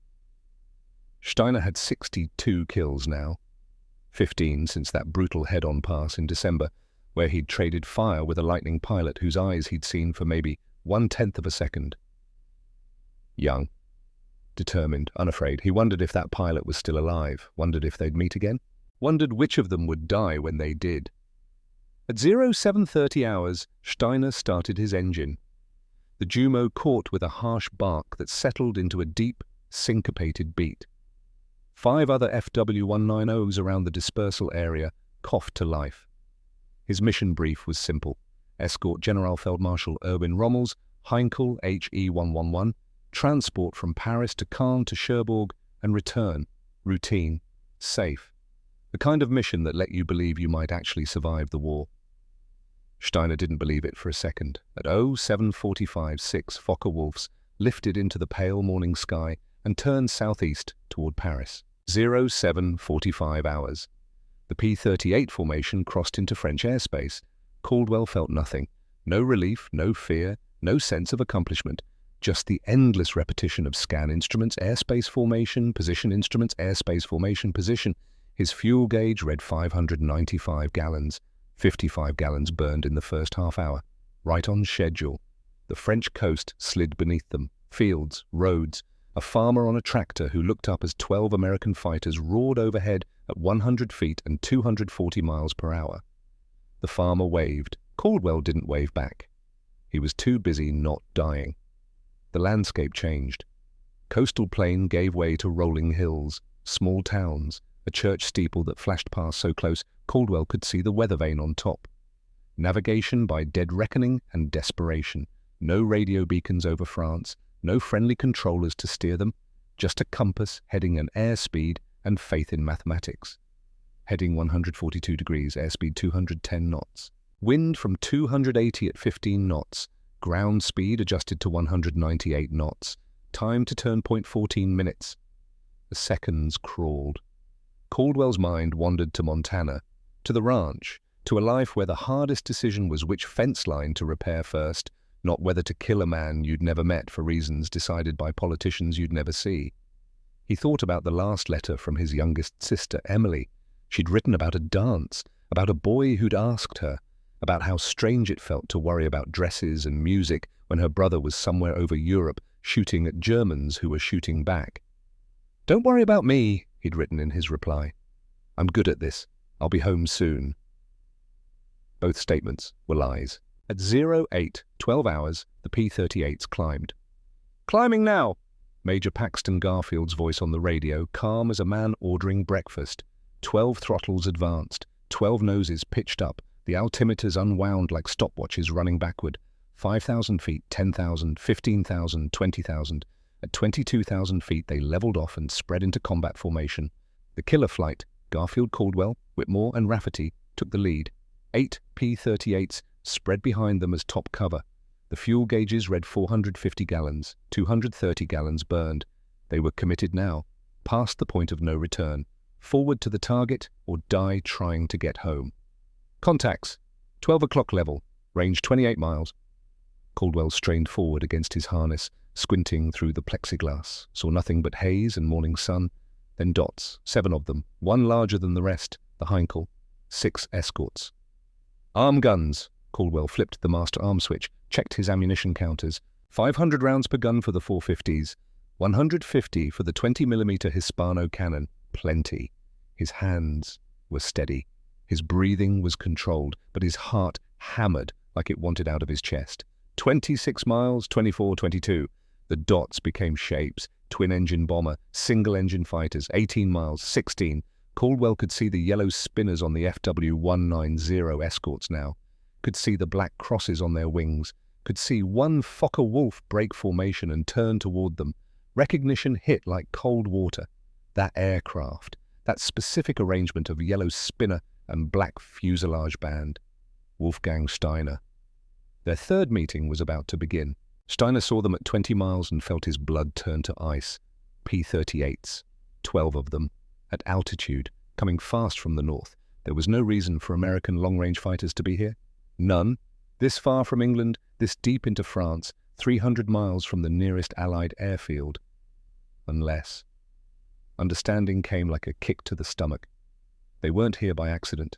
Steiner had 62 kills now. 15 since that brutal head-on pass in December, where he'd traded fire with a Lightning pilot whose eyes he'd seen for maybe 1/10 of a second. Young, determined, unafraid, he wondered if that pilot was still alive, wondered if they'd meet again, wondered which of them would die when they did. At 0730 hours, Steiner started his engine. The Jumo caught with a harsh bark that settled into a deep, syncopated beat. 5 other FW190s around the dispersal area coughed to life. His mission brief was simple. Escort Generalfeldmarschal Erwin Rommel's Heinkel HE-111, transport from Paris to Caen to Cherbourg and return. Routine. Safe. The kind of mission that let you believe you might actually survive the war. Steiner didn't believe it for a second. At 07:45, 6 Focke-Wulfs lifted into the pale morning sky and turned southeast toward Paris. 07:45 hours. The P-38 formation crossed into French airspace. Caldwell felt nothing. No relief, no fear, no sense of accomplishment. Just the endless repetition of scan instruments, airspace formation, position instruments, airspace formation, position. His fuel gauge read 595 gallons. 55 gallons burned in the first half hour. Right on schedule. The French coast slid beneath them. Fields, roads. A farmer on a tractor who looked up as 12 American fighters roared overhead at 100 feet and 240 miles per hour. The farmer waved. Caldwell didn't wave back. He was too busy not dying. The landscape changed. Coastal plain gave way to rolling hills, small towns, a church steeple that flashed past so close Caldwell could see the weather vane on top. Navigation by dead reckoning and desperation. No radio beacons over France, no friendly controllers to steer them, just a compass heading an airspeed and faith in mathematics. Heading 142 degrees, airspeed 210 knots. Wind from 280 at 15 knots. Ground speed adjusted to 198 knots. Time to turn point 14 minutes. The seconds crawled. Caldwell's mind wandered to Montana, to the ranch, to a life where the hardest decision was which fence line to repair first, not whether to kill a man you'd never met for reasons decided by politicians you'd never see. He thought about the last letter from his youngest sister, Emily. She'd written about a dance, about a boy who'd asked her, about how strange it felt to worry about dresses and music when her brother was somewhere over Europe shooting at Germans who were shooting back. "Don't worry about me," he'd written in his reply. "I'm good at this. I'll be home soon." Both statements were lies. At 08:12 hours, the P-38s climbed. "Climbing now!" Major Paxton Garfield's voice on the radio, calm as a man ordering breakfast. 12 throttles advanced, 12 noses pitched up, the altimeters unwound like stopwatches running backward. 5,000 feet, 10,000, 15,000, 20,000. At 22,000 feet, they leveled off and spread into combat formation. The killer flight, Garfield, Caldwell, Whitmore, and Rafferty, took the lead. 8 P-38s spread behind them as top cover. The fuel gauges read 450 gallons, 230 gallons burned. They were committed now, past the point of no return. Forward to the target or die trying to get home. Contacts. 12 o'clock level. Range 28 miles. Caldwell strained forward against his harness, squinting through the plexiglass, saw nothing but haze and morning sun, then dots, 7 of them, one larger than the rest, the Heinkel, 6 escorts. Arm guns. Caldwell flipped the master arm switch, checked his ammunition counters. 500 rounds per gun for the 450s, 150 for the 20mm Hispano cannon. Plenty. His hands were steady. His breathing was controlled, but his heart hammered like it wanted out of his chest. 26 miles, 24, 22. The dots became shapes. Twin-engine bomber, single-engine fighters, 18 miles, 16. Caldwell could see the yellow spinners on the WW2 escorts now. Could see the black crosses on their wings. Could see one Fokker-Wulf break formation and turn toward them. Recognition hit like cold water. That aircraft, that specific arrangement of yellow spinner and black fuselage band. Wolfgang Steiner. Their third meeting was about to begin. Steiner saw them at 20 miles and felt his blood turn to ice. P-38s, 12 of them, at altitude, coming fast from the north. There was no reason for American long-range fighters to be here. None. This far from England, this deep into France, 300 miles from the nearest Allied airfield. Unless. Understanding came like a kick to the stomach. They weren't here by accident.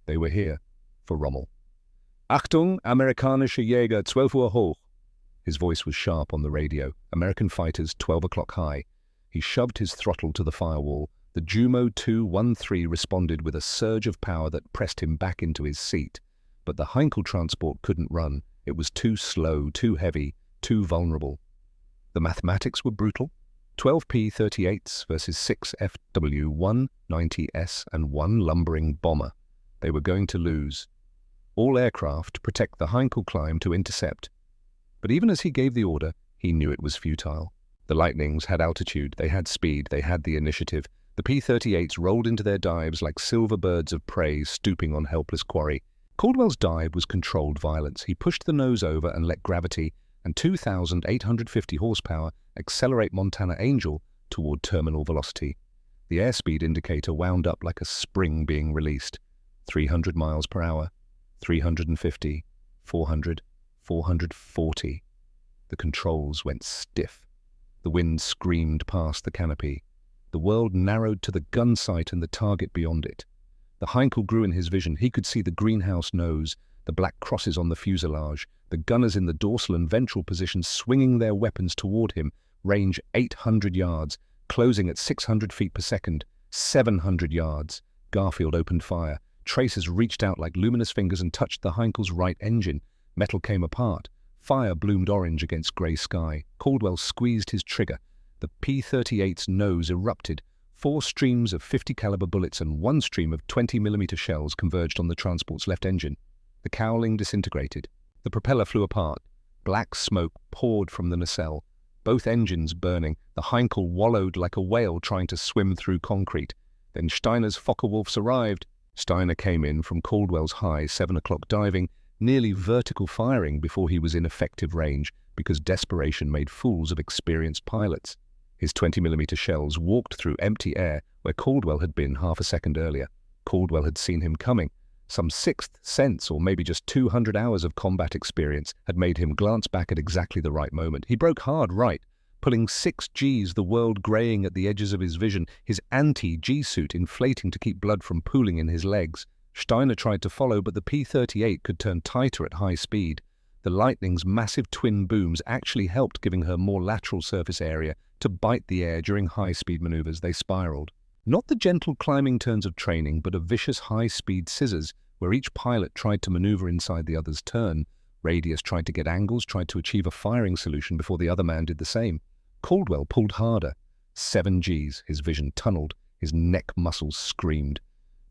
They were here for Rommel. Achtung, amerikanische Jäger, 12 Uhr hoch. His voice was sharp on the radio. American fighters, 12 o'clock high. He shoved his throttle to the firewall. The WW2 responded with a surge of power that pressed him back into his seat. But the Heinkel transport couldn't run. It was too slow, too heavy, too vulnerable. The mathematics were brutal. 12 P-38s versus 6 FW-190s and 1 lumbering bomber. They were going to lose. All aircraft protect the Heinkel climb to intercept. But even as he gave the order, he knew it was futile. The Lightnings had altitude, they had speed, they had the initiative. The P-38s rolled into their dives like silver birds of prey stooping on helpless quarry. Caldwell's dive was controlled violence. He pushed the nose over and let gravity and 2,850 horsepower accelerate Montana Angel toward terminal velocity. The airspeed indicator wound up like a spring being released. 300 miles per hour, 350, 400, 440. The controls went stiff. The wind screamed past the canopy. The world narrowed to the gun sight and the target beyond it. The Heinkel grew in his vision. He could see the greenhouse nose, the black crosses on the fuselage, the gunners in the dorsal and ventral positions swinging their weapons toward him, range 800 yards, closing at 600 feet per second, 700 yards. Garfield opened fire. Tracers reached out like luminous fingers and touched the Heinkel's right engine. Metal came apart. Fire bloomed orange against grey sky. Caldwell squeezed his trigger. The P-38's nose erupted. 4 streams of 50 caliber bullets and 1 stream of 20mm shells converged on the transport's left engine. The cowling disintegrated. The propeller flew apart. Black smoke poured from the nacelle. Both engines burning. The Heinkel wallowed like a whale trying to swim through concrete. Then Steiner's Fokker-Wulfs arrived. Steiner came in from Caldwell's high 7 o'clock diving, nearly vertical firing before he was in effective range because desperation made fools of experienced pilots. His 20mm shells walked through empty air where Caldwell had been half a second earlier. Caldwell had seen him coming. Some sixth sense, or maybe just 200 hours of combat experience, had made him glance back at exactly the right moment. He broke hard right, pulling 6 Gs, the world graying at the edges of his vision, his anti-G suit inflating to keep blood from pooling in his legs. Steiner tried to follow, but the P-38 could turn tighter at high speed. The Lightning's massive twin booms actually helped, giving her more lateral surface area to bite the air during high-speed maneuvers. They spiraled. Not the gentle climbing turns of training, but of vicious high-speed scissors, where each pilot tried to maneuver inside the other's turn. Radius tried to get angles, tried to achieve a firing solution before the other man did the same. Caldwell pulled harder. 7 Gs, his vision tunneled, his neck muscles screamed.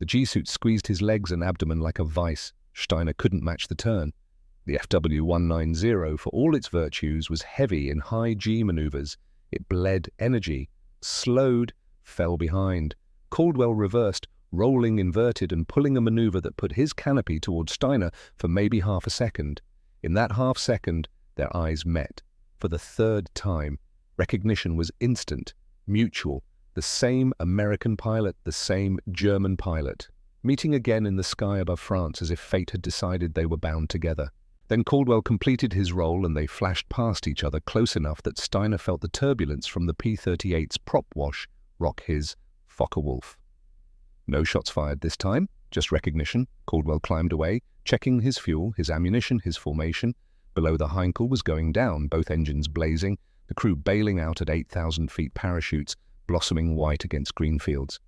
The G-suit squeezed his legs and abdomen like a vice. Steiner couldn't match the turn. The FW190, for all its virtues, was heavy in high G maneuvers. It bled energy, slowed, fell behind. Caldwell reversed, rolling inverted and pulling a maneuver that put his canopy towards Steiner for maybe half a second. In that half second, their eyes met. For the third time, recognition was instant, mutual. The same American pilot, the same German pilot, meeting again in the sky above France as if fate had decided they were bound together. Then Caldwell completed his roll and they flashed past each other close enough that Steiner felt the turbulence from the P-38's prop wash rock his Focke-Wulf. No shots fired this time, just recognition. Caldwell climbed away, checking his fuel, his ammunition, his formation. Below the Heinkel was going down, both engines blazing, the crew bailing out at 8,000 feet parachutes, blossoming white against green fields.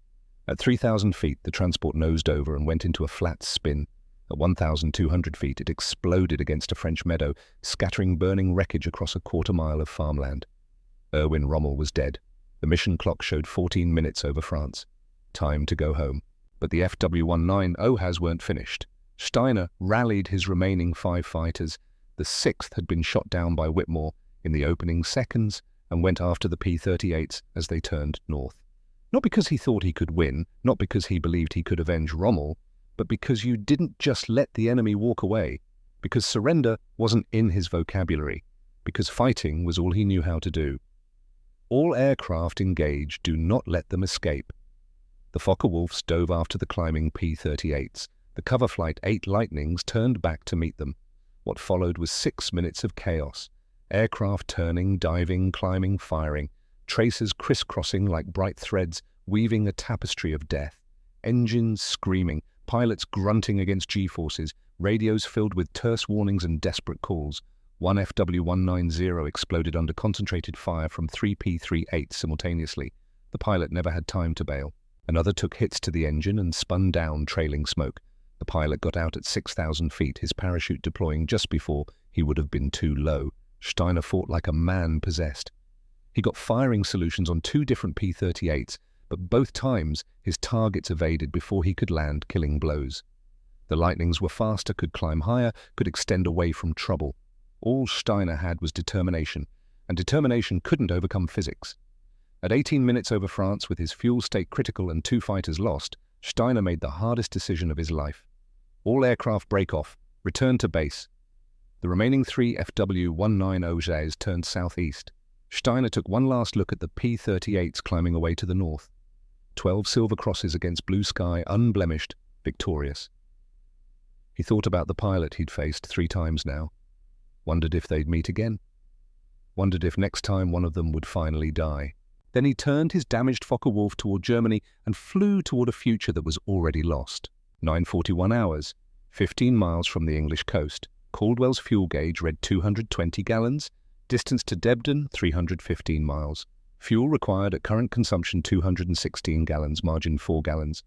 At 3,000 feet, the transport nosed over and went into a flat spin. At 1,200 feet, it exploded against a French meadow, scattering burning wreckage across a quarter-mile of farmland. Erwin Rommel was dead. The mission clock showed 14 minutes over France. Time to go home. But the FW-19 OHAs weren't finished. Steiner rallied his remaining 5 fighters. The 6th had been shot down by Whitmore in the opening seconds and went after the P-38s as they turned north. Not because he thought he could win, not because he believed he could avenge Rommel, but because you didn't just let the enemy walk away, because surrender wasn't in his vocabulary, because fighting was all he knew how to do. All aircraft engaged, do not let them escape. The Focke-Wulfs dove after the climbing P-38s. The cover flight 8 Lightnings turned back to meet them. What followed was 6 minutes of chaos. Aircraft turning, diving, climbing, firing. Tracers crisscrossing like bright threads, weaving a tapestry of death. Engines screaming, pilots grunting against G-forces, radios filled with terse warnings and desperate calls. One FW-190 exploded under concentrated fire from 3 P-38s simultaneously. The pilot never had time to bail. Another took hits to the engine and spun down, trailing smoke. The pilot got out at 6,000 feet, his parachute deploying just before he would have been too low. Steiner fought like a man possessed. He got firing solutions on 2 different P-38s, but both times his targets evaded before he could land killing blows. The Lightnings were faster, could climb higher, could extend away from trouble. All Steiner had was determination, and determination couldn't overcome physics. At 18 minutes over France, with his fuel state critical and 2 fighters lost, Steiner made the hardest decision of his life. All aircraft break off, return to base. The remaining 3 FW-190Js turned southeast. Steiner took one last look at the P-38s climbing away to the north. 12 silver crosses against blue sky, unblemished, victorious. He thought about the pilot he'd faced 3 times now. Wondered if they'd meet again. Wondered if next time one of them would finally die. Then he turned his damaged Focke-Wulf toward Germany and flew toward a future that was already lost. 9:41 hours, 15 miles from the English coast. Caldwell's fuel gauge read 220 gallons. Distance to Debden, 315 miles. Fuel required at current consumption 216 gallons, margin 4 gallons.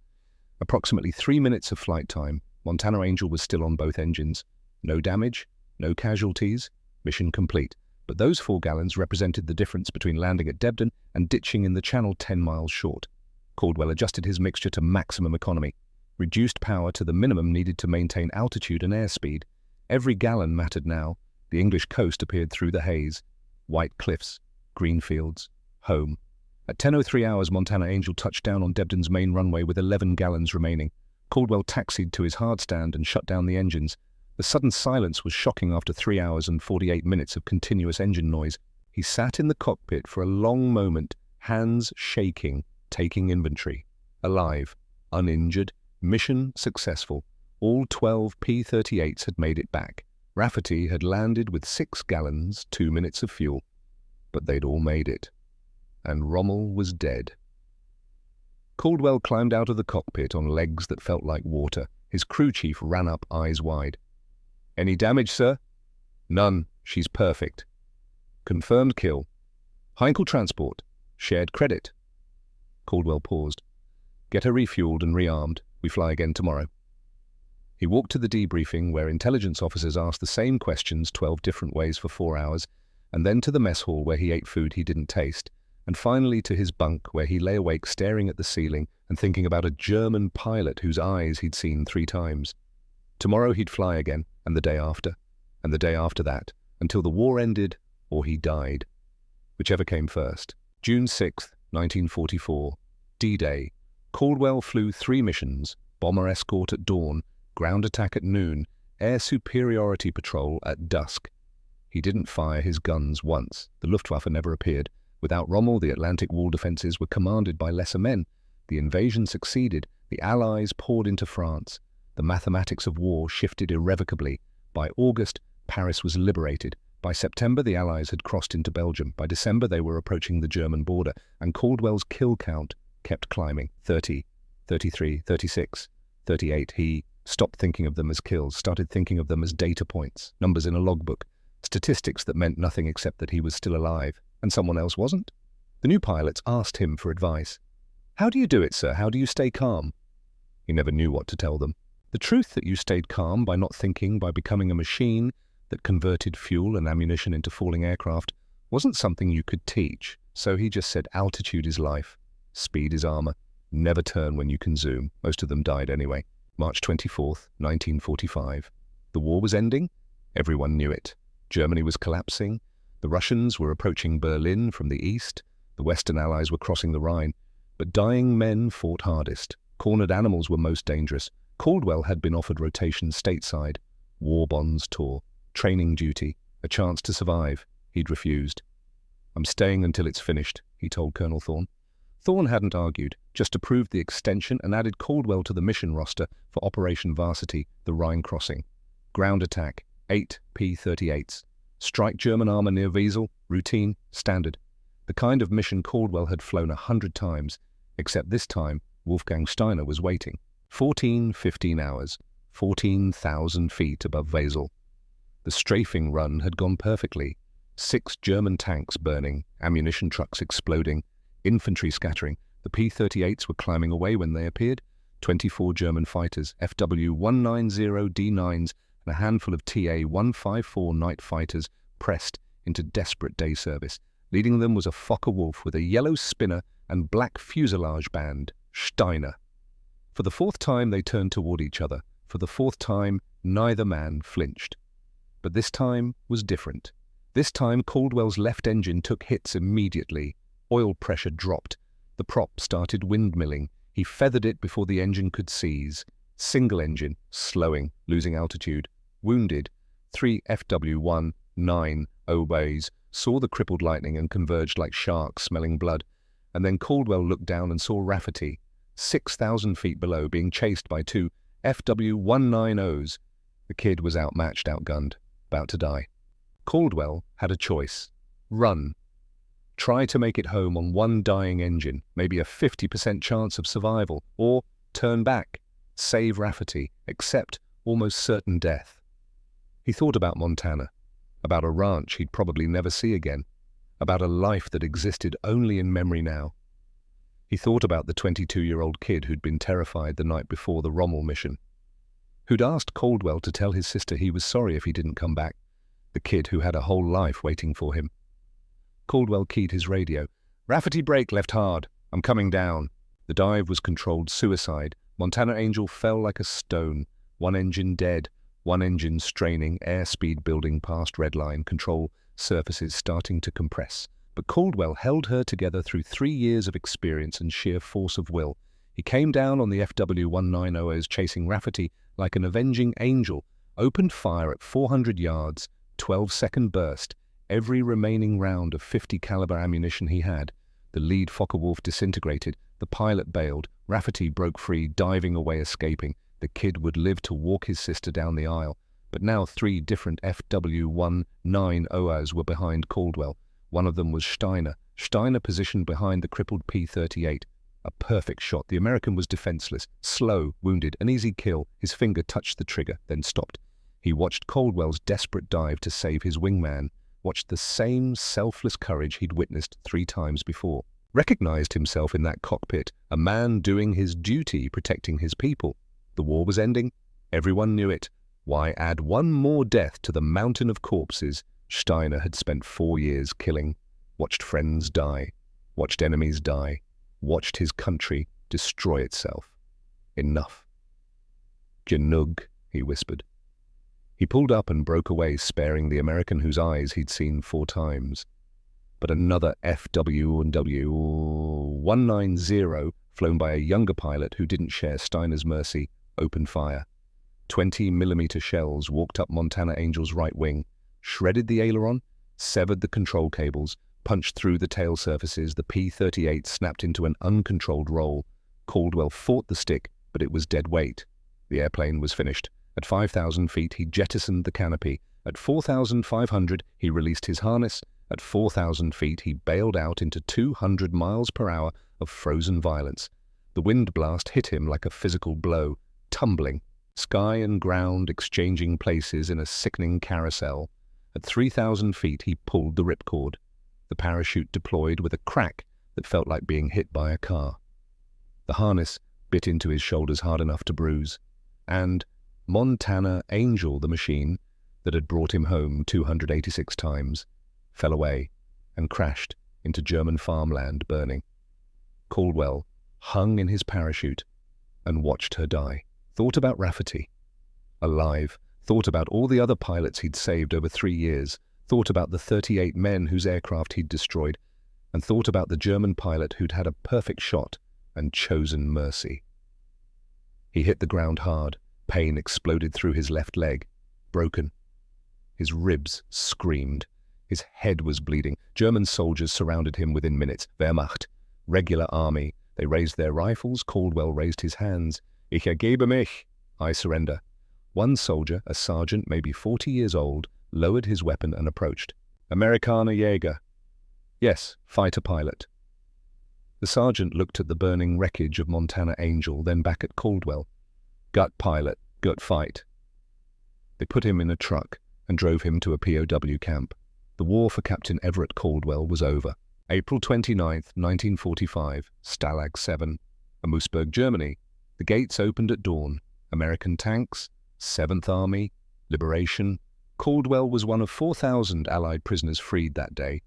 Approximately 3 minutes of flight time. Montana Angel was still on both engines. No damage, no casualties, mission complete. But those 4 gallons represented the difference between landing at Debden and ditching in the channel 10 miles short. Caldwell adjusted his mixture to maximum economy, reduced power to the minimum needed to maintain altitude and airspeed. Every gallon mattered now. The English coast appeared through the haze. White cliffs, green fields, home. At 10:03 hours, Montana Angel touched down on Debden's main runway with 11 gallons remaining. Caldwell taxied to his hardstand and shut down the engines. The sudden silence was shocking after 3 hours and 48 minutes of continuous engine noise. He sat in the cockpit for a long moment, hands shaking, taking inventory. Alive, uninjured, mission successful. All 12 P-38s had made it back. Rafferty had landed with 6 gallons, 2 minutes of fuel. But they'd all made it. And Rommel was dead. Caldwell climbed out of the cockpit on legs that felt like water. His crew chief ran up, eyes wide. "Any damage, sir?" "None. She's perfect." "Confirmed kill." "Heinkel transport. Shared credit." Caldwell paused. "Get her refueled and rearmed. We fly again tomorrow." He walked to the debriefing where intelligence officers asked the same questions 12 different ways for 4 hours, and then to the mess hall where he ate food he didn't taste. and finally to his bunk where he lay awake staring at the ceiling and thinking about a German pilot whose eyes he'd seen 3 times. Tomorrow he'd fly again, and the day after that, until the war ended or he died. Whichever came first. June 6, 1944. D-Day. Caldwell flew 3 missions: bomber escort at dawn, ground attack at noon, air superiority patrol at dusk. He didn't fire his guns once. The Luftwaffe never appeared. Without Rommel, the Atlantic wall defenses were commanded by lesser men. The invasion succeeded. The Allies poured into France. The mathematics of war shifted irrevocably. By August, Paris was liberated. By September, the Allies had crossed into Belgium. By December, they were approaching the German border, and Caldwell's kill count kept climbing. 30, 33, 36, 38. He stopped thinking of them as kills, started thinking of them as data points, numbers in a logbook, statistics that meant nothing except that he was still alive, and someone else wasn't. The new pilots asked him for advice. "How do you do it, sir? How do you stay calm?" He never knew what to tell them. The truth that you stayed calm by not thinking, by becoming a machine that converted fuel and ammunition into falling aircraft, wasn't something you could teach. So he just said altitude is life, speed is armor, never turn when you can zoom. Most of them died anyway. March 24th, 1945. The war was ending. Everyone knew it. Germany was collapsing. The Russians were approaching Berlin from the east. The Western Allies were crossing the Rhine. But dying men fought hardest. Cornered animals were most dangerous. Caldwell had been offered rotation stateside. War bonds tore. Training duty. A chance to survive. He'd refused. "I'm staying until it's finished," he told Colonel Thorne. Thorne hadn't argued, just approved the extension and added Caldwell to the mission roster for Operation Varsity, the Rhine crossing. Ground attack, 8 P-38s. Strike German armor near Wesel, routine, standard. The kind of mission Caldwell had flown 100 times, except this time Wolfgang Steiner was waiting. 15 hours, 14,000 feet above Wesel. The strafing run had gone perfectly. 6 German tanks burning, ammunition trucks exploding, infantry scattering. The P-38s were climbing away when they appeared. 24 German fighters, FW-190D9s, and a handful of TA-154 night fighters pressed into desperate day service. Leading them was a Fokker-Wulf with a yellow spinner and black fuselage band, Steiner. For the 4th time they turned toward each other. For the 4th time, neither man flinched. But this time was different. This time Caldwell's left engine took hits immediately. Oil pressure dropped. The prop started windmilling. He feathered it before the engine could seize. Single engine, slowing, losing altitude. Wounded. 3 FW-190Bs saw the crippled lightning and converged like sharks smelling blood. And then Caldwell looked down and saw Rafferty, 6,000 feet below, being chased by 2 FW-190s. The kid was outmatched, outgunned, about to die. Caldwell had a choice. Run. Try to make it home on one dying engine, maybe a 50% chance of survival, or turn back, save Rafferty, accept almost certain death. He thought about Montana, about a ranch he'd probably never see again, about a life that existed only in memory now. He thought about the 22-year-old kid who'd been terrified the night before the Rommel mission, who'd asked Caldwell to tell his sister he was sorry if he didn't come back, the kid who had a whole life waiting for him. Caldwell keyed his radio. "Rafferty brake left hard. I'm coming down." The dive was controlled suicide. Montana Angel fell like a stone. One engine dead, one engine straining, airspeed building past redline, control surfaces starting to compress. But Caldwell held her together through 3 years of experience and sheer force of will. He came down on the FW-190s chasing Rafferty like an avenging angel, opened fire at 400 yards, 12-second burst, every remaining round of 50 caliber ammunition he had. The lead Fokker-Wulf disintegrated, the pilot bailed, Rafferty broke free, diving away, escaping. The kid would live to walk his sister down the aisle. But now 3 different FW-190s were behind Caldwell. One of them was Steiner. Steiner positioned behind the crippled P-38. A perfect shot. The American was defenseless, slow, wounded, an easy kill. His finger touched the trigger, then stopped. He watched Caldwell's desperate dive to save his wingman, watched the same selfless courage he'd witnessed 3 times before. Recognized himself in that cockpit, a man doing his duty, protecting his people. The war was ending. Everyone knew it. Why add one more death to the mountain of corpses Steiner had spent 4 years killing, watched friends die? watched enemies die, watched his country destroy itself. Enough. "Genug," he whispered. He pulled up and broke away, sparing the American whose eyes he'd seen 4 times. But another FW190, flown by a younger pilot who didn't share Steiner's mercy, opened fire. 20mm shells walked up Montana Angel's right wing, shredded the aileron, severed the control cables, punched through the tail surfaces. The P-38 snapped into an uncontrolled roll. Caldwell fought the stick, but it was dead weight. The airplane was finished. At 5,000 feet, he jettisoned the canopy. At 4,500, he released his harness. At 4,000 feet, he bailed out into 200 miles per hour of frozen violence. The wind blast hit him like a physical blow, tumbling, sky and ground exchanging places in a sickening carousel. At 3,000 feet, he pulled the ripcord. The parachute deployed with a crack that felt like being hit by a car. The harness bit into his shoulders hard enough to bruise. And Montana Angel, the machine that had brought him home 286 times, fell away and crashed into German farmland, burning. Caldwell hung in his parachute and watched her die. Thought about Rafferty, alive. Thought about all the other pilots he'd saved over 3 years. Thought about the 38 men whose aircraft he'd destroyed. And thought about the German pilot who'd had a perfect shot and chosen mercy. He hit the ground hard. Pain exploded through his left leg. Broken. His ribs screamed. His head was bleeding. German soldiers surrounded him within minutes. Wehrmacht. Regular army. They raised their rifles. Caldwell raised his hands. "Ich ergebe mich." I surrender. One soldier, a sergeant maybe 40 years old, lowered his weapon and approached. "Amerikaner Jäger." "Yes, fighter pilot." The sergeant looked at the burning wreckage of Montana Angel, then back at Caldwell. "Gut pilot, gut fight." They put him in a truck and drove him to a POW camp. The war for Captain Everett Caldwell was over. April 29th, 1945, Stalag 7, Moosburg, Germany. The gates opened at dawn. American tanks, 7th Army, liberation. Caldwell was one of 4,000 Allied prisoners freed that day.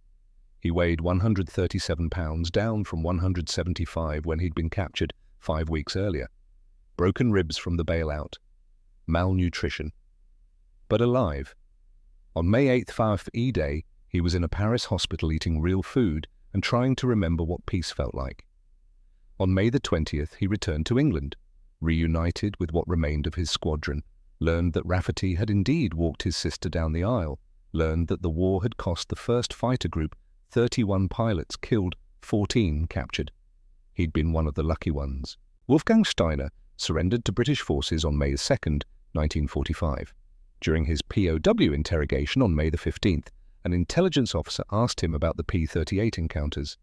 He weighed 137 pounds, down from 175 when he'd been captured 5 weeks earlier. Broken ribs from the bailout. Malnutrition. But alive. On May 8th, for E-Day, he was in a Paris hospital eating real food and trying to remember what peace felt like. On May the 20th, he returned to England, reunited with what remained of his squadron, learned that Rafferty had indeed walked his sister down the aisle, learned that the war had cost the first fighter group 31 pilots killed, 14 captured. He'd been one of the lucky ones. Wolfgang Steiner surrendered to British forces on May 2nd, 1945. During his POW interrogation on May the 15th, an intelligence officer asked him about the P-38 encounters.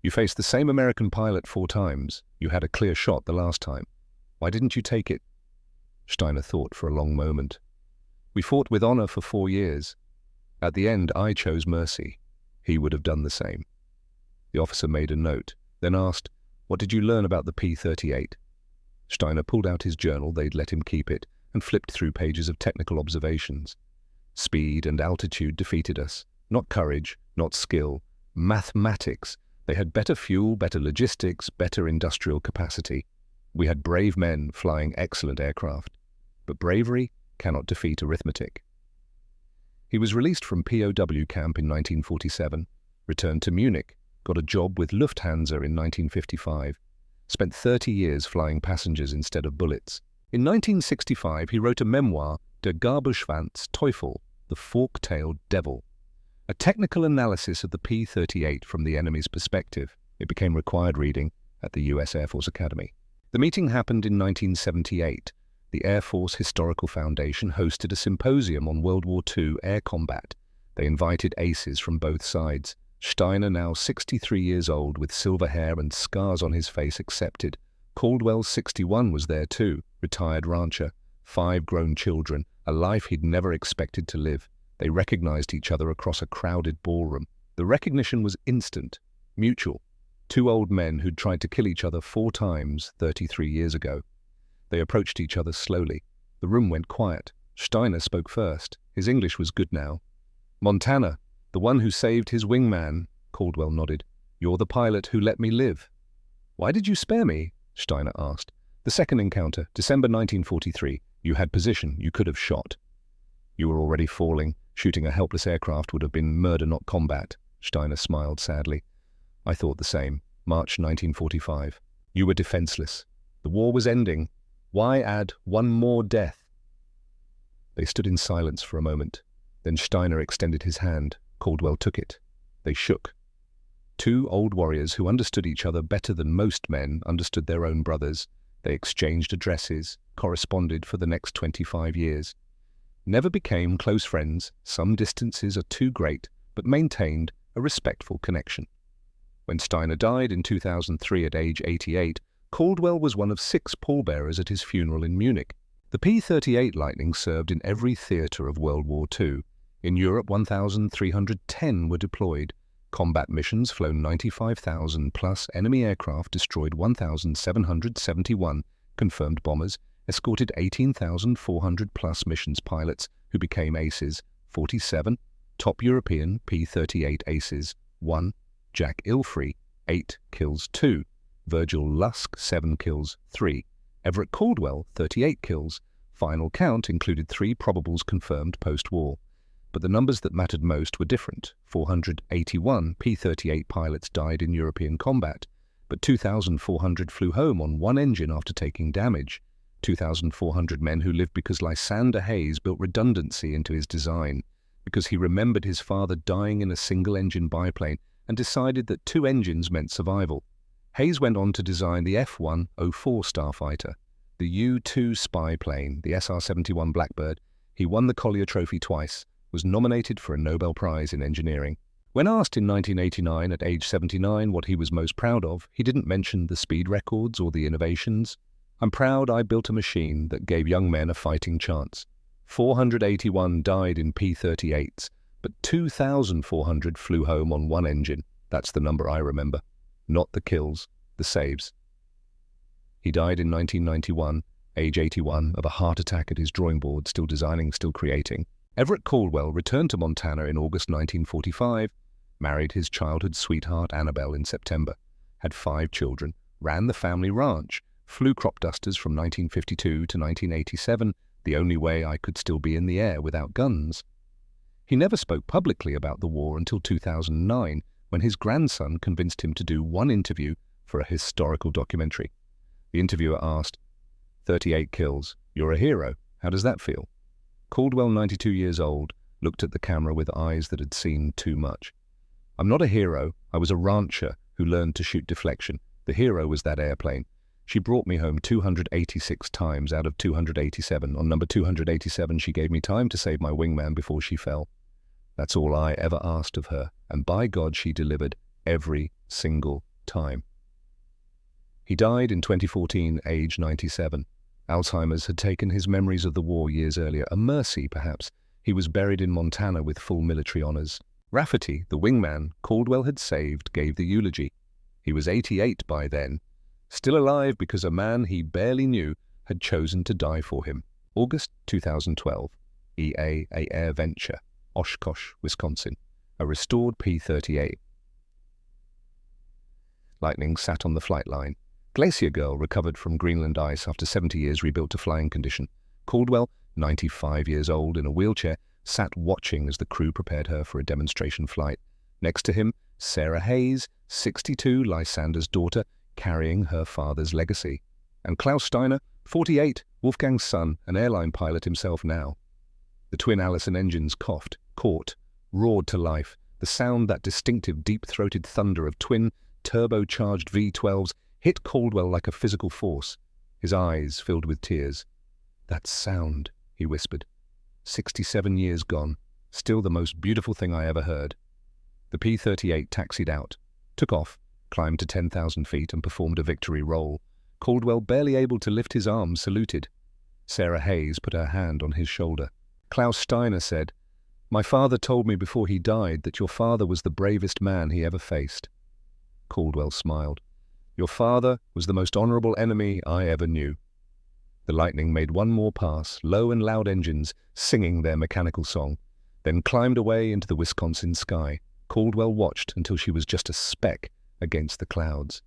"You faced the same American pilot 4 times. You had a clear shot the last time. Why didn't you take it?" Steiner thought for a long moment. "We fought with honor for 4 years. At the end, I chose mercy. He would have done the same." The officer made a note, then asked, "What did you learn about the P-38? Steiner pulled out his journal, they'd let him keep it, and flipped through pages of technical observations. Speed and altitude defeated us. Not courage, not skill. Mathematics. They had better fuel, better logistics, better industrial capacity. We had brave men flying excellent aircraft. But bravery cannot defeat arithmetic." He was released from POW camp in 1947, returned to Munich, got a job with Lufthansa in 1955, spent 30 years flying passengers instead of bullets. In 1965, he wrote a memoir, Der Garbeschwanz Teufel, The Fork-Tailed Devil, a technical analysis of the P-38 from the enemy's perspective. It became required reading at the U.S. Air Force Academy. The meeting happened in 1978. The Air Force Historical Foundation hosted a symposium on World War II air combat. They invited aces from both sides. Steiner, now 63 years old, with silver hair and scars on his face, accepted. Caldwell, 61, was there too, retired rancher, 5 grown children, a life he'd never expected to live. They recognized each other across a crowded ballroom. The recognition was instant, mutual. 2 old men who'd tried to kill each other 4 times 33 years ago. They approached each other slowly. The room went quiet. Steiner spoke first. His English was good now. "Montana, the one who saved his wingman," Caldwell nodded. You're the pilot who let me live." "Why did you spare me?" Steiner asked. "The second encounter, December 1943. You had position. You could have shot." "You were already falling. Shooting a helpless aircraft would have been murder, not combat." Steiner smiled sadly. "I thought the same. March 1945. You were defenseless. The war was ending. Why add one more death?" They stood in silence for a moment. Then Steiner extended his hand. Caldwell took it. They shook. Two old warriors who understood each other better than most men understood their own brothers. They exchanged addresses, corresponded for the next 25 years. Never became close friends, some distances are too great, but maintained a respectful connection. When Steiner died in 2003 at age 88, Caldwell was one of 6 pallbearers at his funeral in Munich. The P-38 Lightning served in every theatre of World War II. In Europe, 1,310 were deployed. Combat missions flown 95,000 plus enemy aircraft, destroyed 1,771 confirmed bombers, escorted 18,400 plus missions pilots who became aces, 47 top European P-38 aces, 1 Jack Ilfrey, 8 kills 2, Virgil Lusk, 7 kills 3, Everett Caldwell, 38 kills. Final count included 3 probables confirmed post-war. But the numbers that mattered most were different. 481 P-38 pilots died in European combat, but 2,400 flew home on one engine after taking damage. 2,400 men who lived because Lysander Hayes built redundancy into his design, because he remembered his father dying in a single-engine biplane and decided that 2 engines meant survival. Hayes went on to design the F-104 starfighter, the U-2 spy plane, the SR-71 Blackbird. He won the Collier Trophy twice, was nominated for a Nobel Prize in Engineering. When asked in 1989 at age 79 what he was most proud of, he didn't mention the speed records or the innovations. "I'm proud I built a machine that gave young men a fighting chance. 481 died in P-38s, but 2,400 flew home on one engine. That's the number I remember. Not the kills, the saves." He died in 1991, age 81, of a heart attack at his drawing board, still designing, still creating. Everett Caldwell returned to Montana in August 1945, married his childhood sweetheart Annabelle in September, had 5 children, ran the family ranch, flew crop dusters from 1952 to 1987, the only way I could still be in the air without guns. He never spoke publicly about the war until 2009, when his grandson convinced him to do one interview for a historical documentary. The interviewer asked, "38 kills, you're a hero, how does that feel?" Caldwell, 92 years old, looked at the camera with eyes that had seen too much. "I'm not a hero. I was a rancher who learned to shoot deflection. The hero was that airplane. She brought me home 286 times out of 287. On number 287, she gave me time to save my wingman before she fell. That's all I ever asked of her, and by God she delivered every single time." He died in 2014, age 97. Alzheimer's had taken his memories of the war years earlier, a mercy perhaps. He was buried in Montana with full military honors. Rafferty, the wingman Caldwell had saved, gave the eulogy. He was 88 by then, still alive because a man he barely knew had chosen to die for him. August 2012, EA, a Air Venture, Oshkosh, Wisconsin, a restored P-38. Lightning sat on the flight line. Glacier Girl recovered from Greenland ice after 70 years rebuilt to flying condition. Caldwell, 95 years old, in a wheelchair, sat watching as the crew prepared her for a demonstration flight. Next to him, Sarah Hayes, 62, Lysander's daughter, carrying her father's legacy. And Klaus Steiner, 48, Wolfgang's son, an airline pilot himself now. The twin Allison engines coughed, caught, roared to life. The sound, that distinctive deep-throated thunder of twin, turbocharged V-12s, hit Caldwell like a physical force. His eyes filled with tears. "That sound," he whispered. 67 years gone, still the most beautiful thing I ever heard. The P-38 taxied out, took off, climbed to 10,000 feet and performed a victory roll. Caldwell, barely able to lift his arms, saluted. Sarah Hayes put her hand on his shoulder. Klaus Steiner said, "My father told me before he died that your father was the bravest man he ever faced." Caldwell smiled. "Your father was the most honorable enemy I ever knew." The Lightning made one more pass, low and loud engines singing their mechanical song, then climbed away into the Wisconsin sky. Caldwell watched until she was just a speck against the clouds.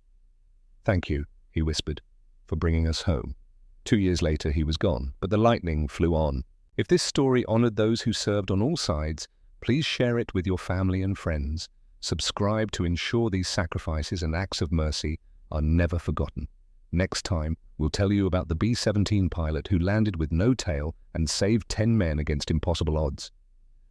"Thank you," he whispered, "for bringing us home." 2 years later, he was gone, but the lightning flew on. If this story honored those who served on all sides, please share it with your family and friends. Subscribe to ensure these sacrifices and acts of mercy are never forgotten. Next time, we'll tell you about the B-17 pilot who landed with no tail and saved 10 men against impossible odds.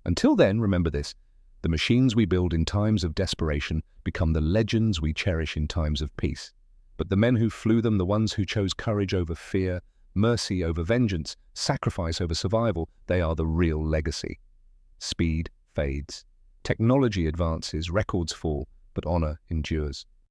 Until then, remember this: the machines we build in times of desperation become the legends we cherish in times of peace. But the men who flew them, the ones who chose courage over fear, mercy over vengeance, sacrifice over survival, they are the real legacy. Speed fades. Technology advances, records fall, but honor endures.